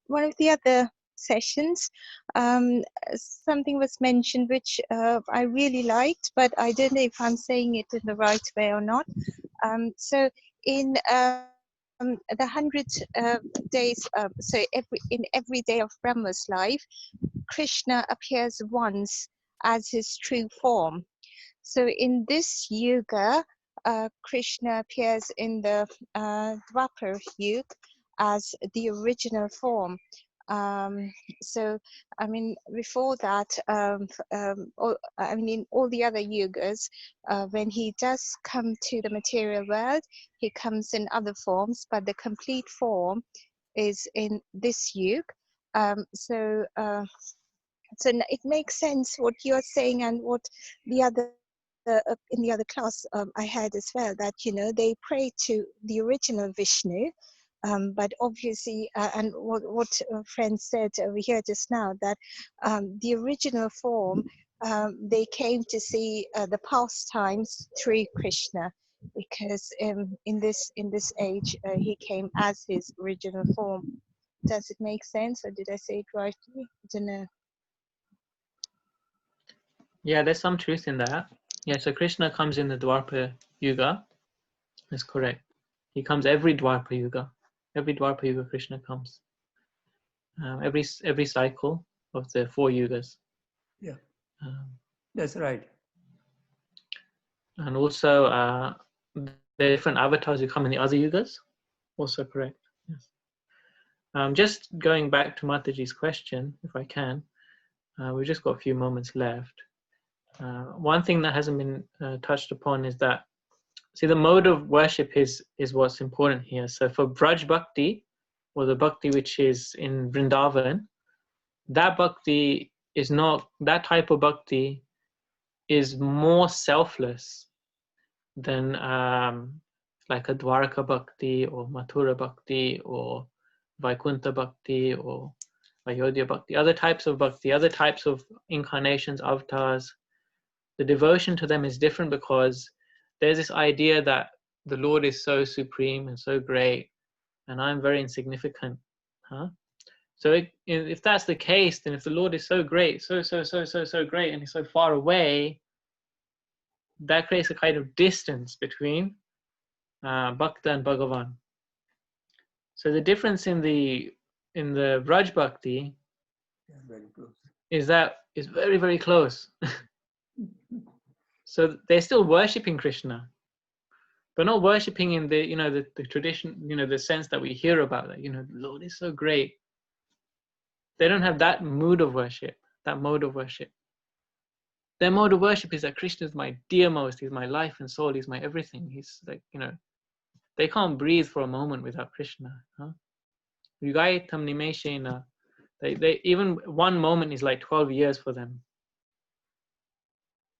one of the other sessions, something was mentioned which I really liked, but I don't know if I'm saying it in the right way or not. So in the 100 days, in every day of Brahma's life, Krishna appears once as his true form. So in this yuga, Krishna appears in the Dwapar Yuga as the original form. So, I mean, before that, in all the other yugas, when he does come to the material world, he comes in other forms, but the complete form is in this yuga. So it makes sense what you're saying and what the other in the other class I had as well, that they pray to the original Vishnu, but obviously and what friend said over here just now, that the original form, they came to see the pastimes through Krishna, because in this age he came as his original form. Does it make sense, or did I say it rightly? I don't know. Yeah, there's some truth in that. Yeah, so Krishna comes in the Dwapar Yuga. That's correct. He comes every Dwapar Yuga. Every Dwapar Yuga, Krishna comes. Every cycle of the 4 yugas. Yeah, that's right. And also, the different avatars who come in the other yugas. Also correct. Yes. Just going back to Mataji's question, if I can. We've just got a few moments left. One thing that hasn't been touched upon is that, see, the mode of worship is what's important here. So for Braj Bhakti, or the Bhakti which is in Vrindavan, that Bhakti is not, that type of Bhakti is more selfless. than like a Dwarka Bhakti or Mathura Bhakti or Vaikuntha Bhakti or Ayodhya Bhakti, other types of bhakti, other types of incarnations, avatars. The devotion to them is different because there's this idea that the Lord is so supreme and so great and I'm very insignificant. Huh? So if that's the case, then if the Lord is so great, so great, and he's so far away, that creates a kind of distance between Bhakta and Bhagavan. So the difference in the Vraj Bhakti is that it's very, very close. So they're still worshipping Krishna, but not worshipping in the the tradition, the sense that we hear about that, the Lord is so great. They don't have that mood of worship, that mode of worship. Their mode of worship is that Krishna is my dearmost, he's my life and soul, he's my everything. He's like, they can't breathe for a moment without Krishna. Huh? They even one moment is like 12 years for them.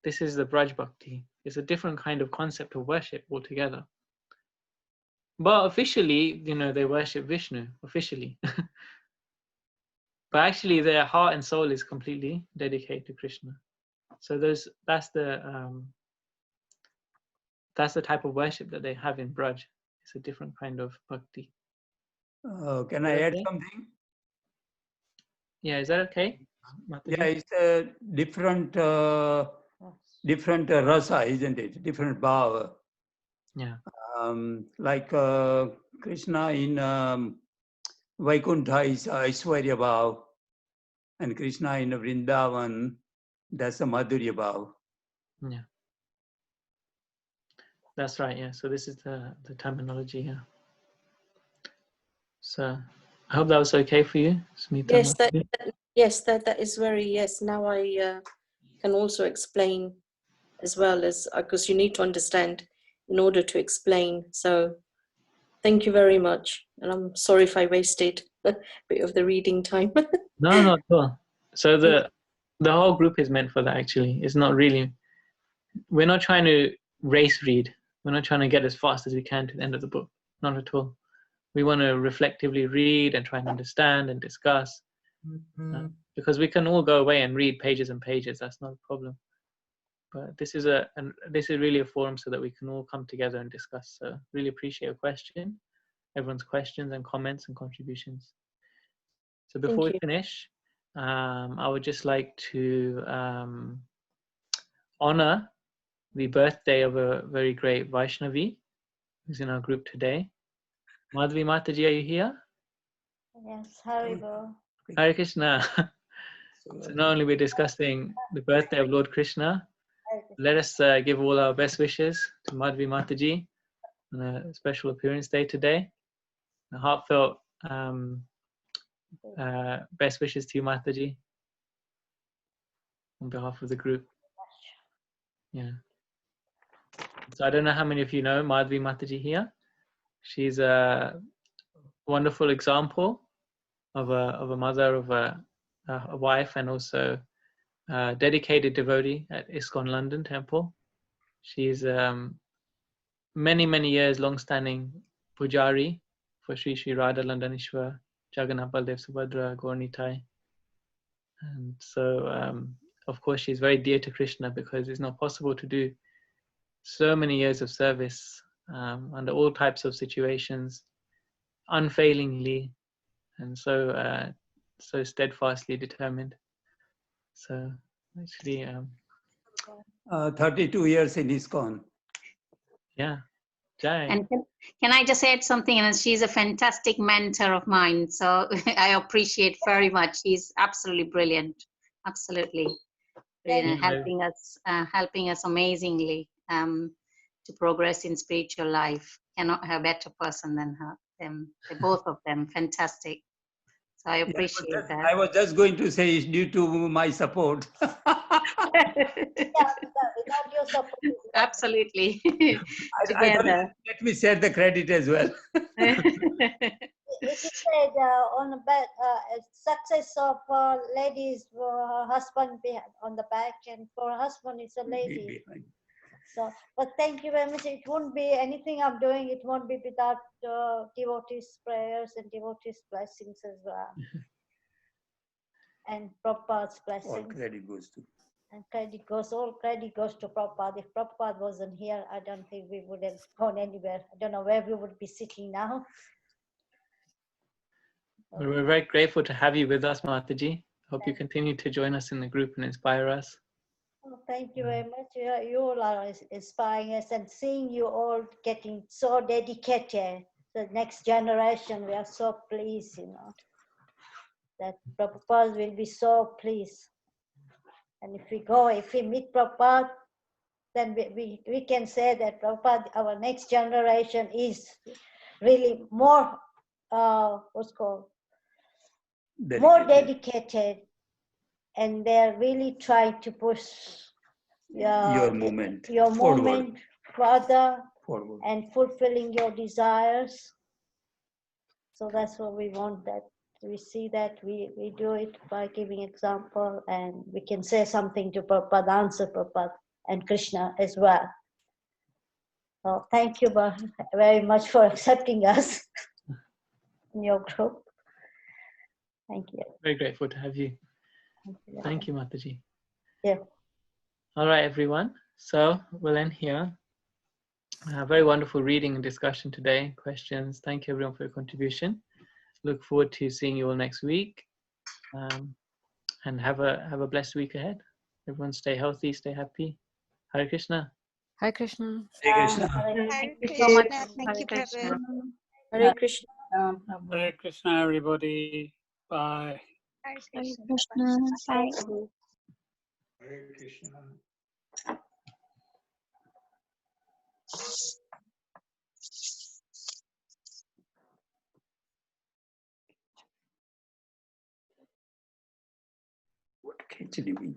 This is the Braj Bhakti. It's a different kind of concept of worship altogether. But officially, they worship Vishnu, officially. But actually their heart and soul is completely dedicated to Krishna. So that's the type of worship that they have in Braj. It's a different kind of bhakti. Can I add something? Yeah, is that okay? Yeah, it's a different rasa, isn't it? Different bhava. Yeah. Like Krishna in Vaikuntha is Aishwarya bhav, and Krishna in Vrindavan, that's a Madhurya bhav. Yeah. That's right, yeah. So this is the terminology here. So I hope that was okay for you, Smita. Yes, that is very, yes. Now I can also explain as well, as because you need to understand in order to explain. So thank you very much. And I'm sorry if I wasted a bit of the reading time. No, not at all. So the whole group is meant for that, actually. It's not really, we're not trying to race read. We're not trying to get as fast as we can to the end of the book. Not at all. We want to reflectively read and try and understand and discuss. Because we can all go away and read pages and pages. That's not a problem. But this is really a forum so that we can all come together and discuss. So really appreciate your question, everyone's questions and comments and contributions. So before we finish, I would just like to honor the birthday of a very great Vaishnavi who's in our group today. Madhvi Mataji, are you here? Yes, Haribo. Hare Krishna. So not only we're discussing the birthday of Lord Krishna, let us give all our best wishes to Madhvi Mataji on a special appearance day today. A heartfelt best wishes to you, Mataji, on behalf of the group. Yeah. So I don't know how many of you know Madhvi Mataji here. She's a wonderful example of a mother, of a wife, and also a dedicated devotee at ISKCON London Temple. She's many years long-standing pujari for Sri Sri Radha Landanishwar, Jagannath Baldev Subhadra, Gaurnitai. And so, of course, she's very dear to Krishna because it's not possible to do so many years of service under all types of situations, unfailingly, and so steadfastly determined. So actually, 32 years in ISKCON. Yeah. Jai. And can I just add something? And she's a fantastic mentor of mine, so I appreciate very much. She's absolutely brilliant, absolutely brilliant, helping us amazingly to progress in spiritual life. Cannot have a better person than her. Both of them, fantastic. So I appreciate that. I was just going to say it's due to my support. Without your support. Absolutely. Together. Let me share the credit as well. It is said on the back, success of ladies for her husband on the back, and for her husband is a lady. So, but thank you very much. It won't be anything I'm doing. It won't be without devotees' prayers and devotees' blessings as well, and Prabhupada's All blessings. credit goes to. And all credit goes to Prabhupada. If Prabhupada wasn't here, I don't think we would have gone anywhere. I don't know where we would be sitting now. Well, we're very grateful to have you with us, Mataji. Hope you continue to join us in the group and inspire us. Oh, thank you very much. You all are inspiring us, and seeing you all getting so dedicated. The next generation, we are so pleased, that Prabhupada will be so pleased. And if we meet Prabhupada, then we can say that Prabhupada, our next generation is really more, more dedicated, and they're really trying to push your movement further forward. and fulfilling your desires. So that's what we want, that we see that we do it by giving example, and we can say something to Prabhupada, answer Prabhupada and Krishna as well. So thank you very much for accepting us in your group. Thank you. Very grateful to have you. Thank you, Mataji. Yeah. All right, everyone. So we'll end here. Very wonderful reading and discussion today. Questions. Thank you, everyone, for your contribution. Look forward to seeing you all next week. And have a blessed week ahead. Everyone stay healthy, stay happy. Hare Krishna. Hare Krishna. Hare Krishna. Thank you so much. Thank you, Prabhu. Hare Krishna. Hare Krishna, everybody. Bye. Hare Krishna. Bye. Hare Krishna. What can you do?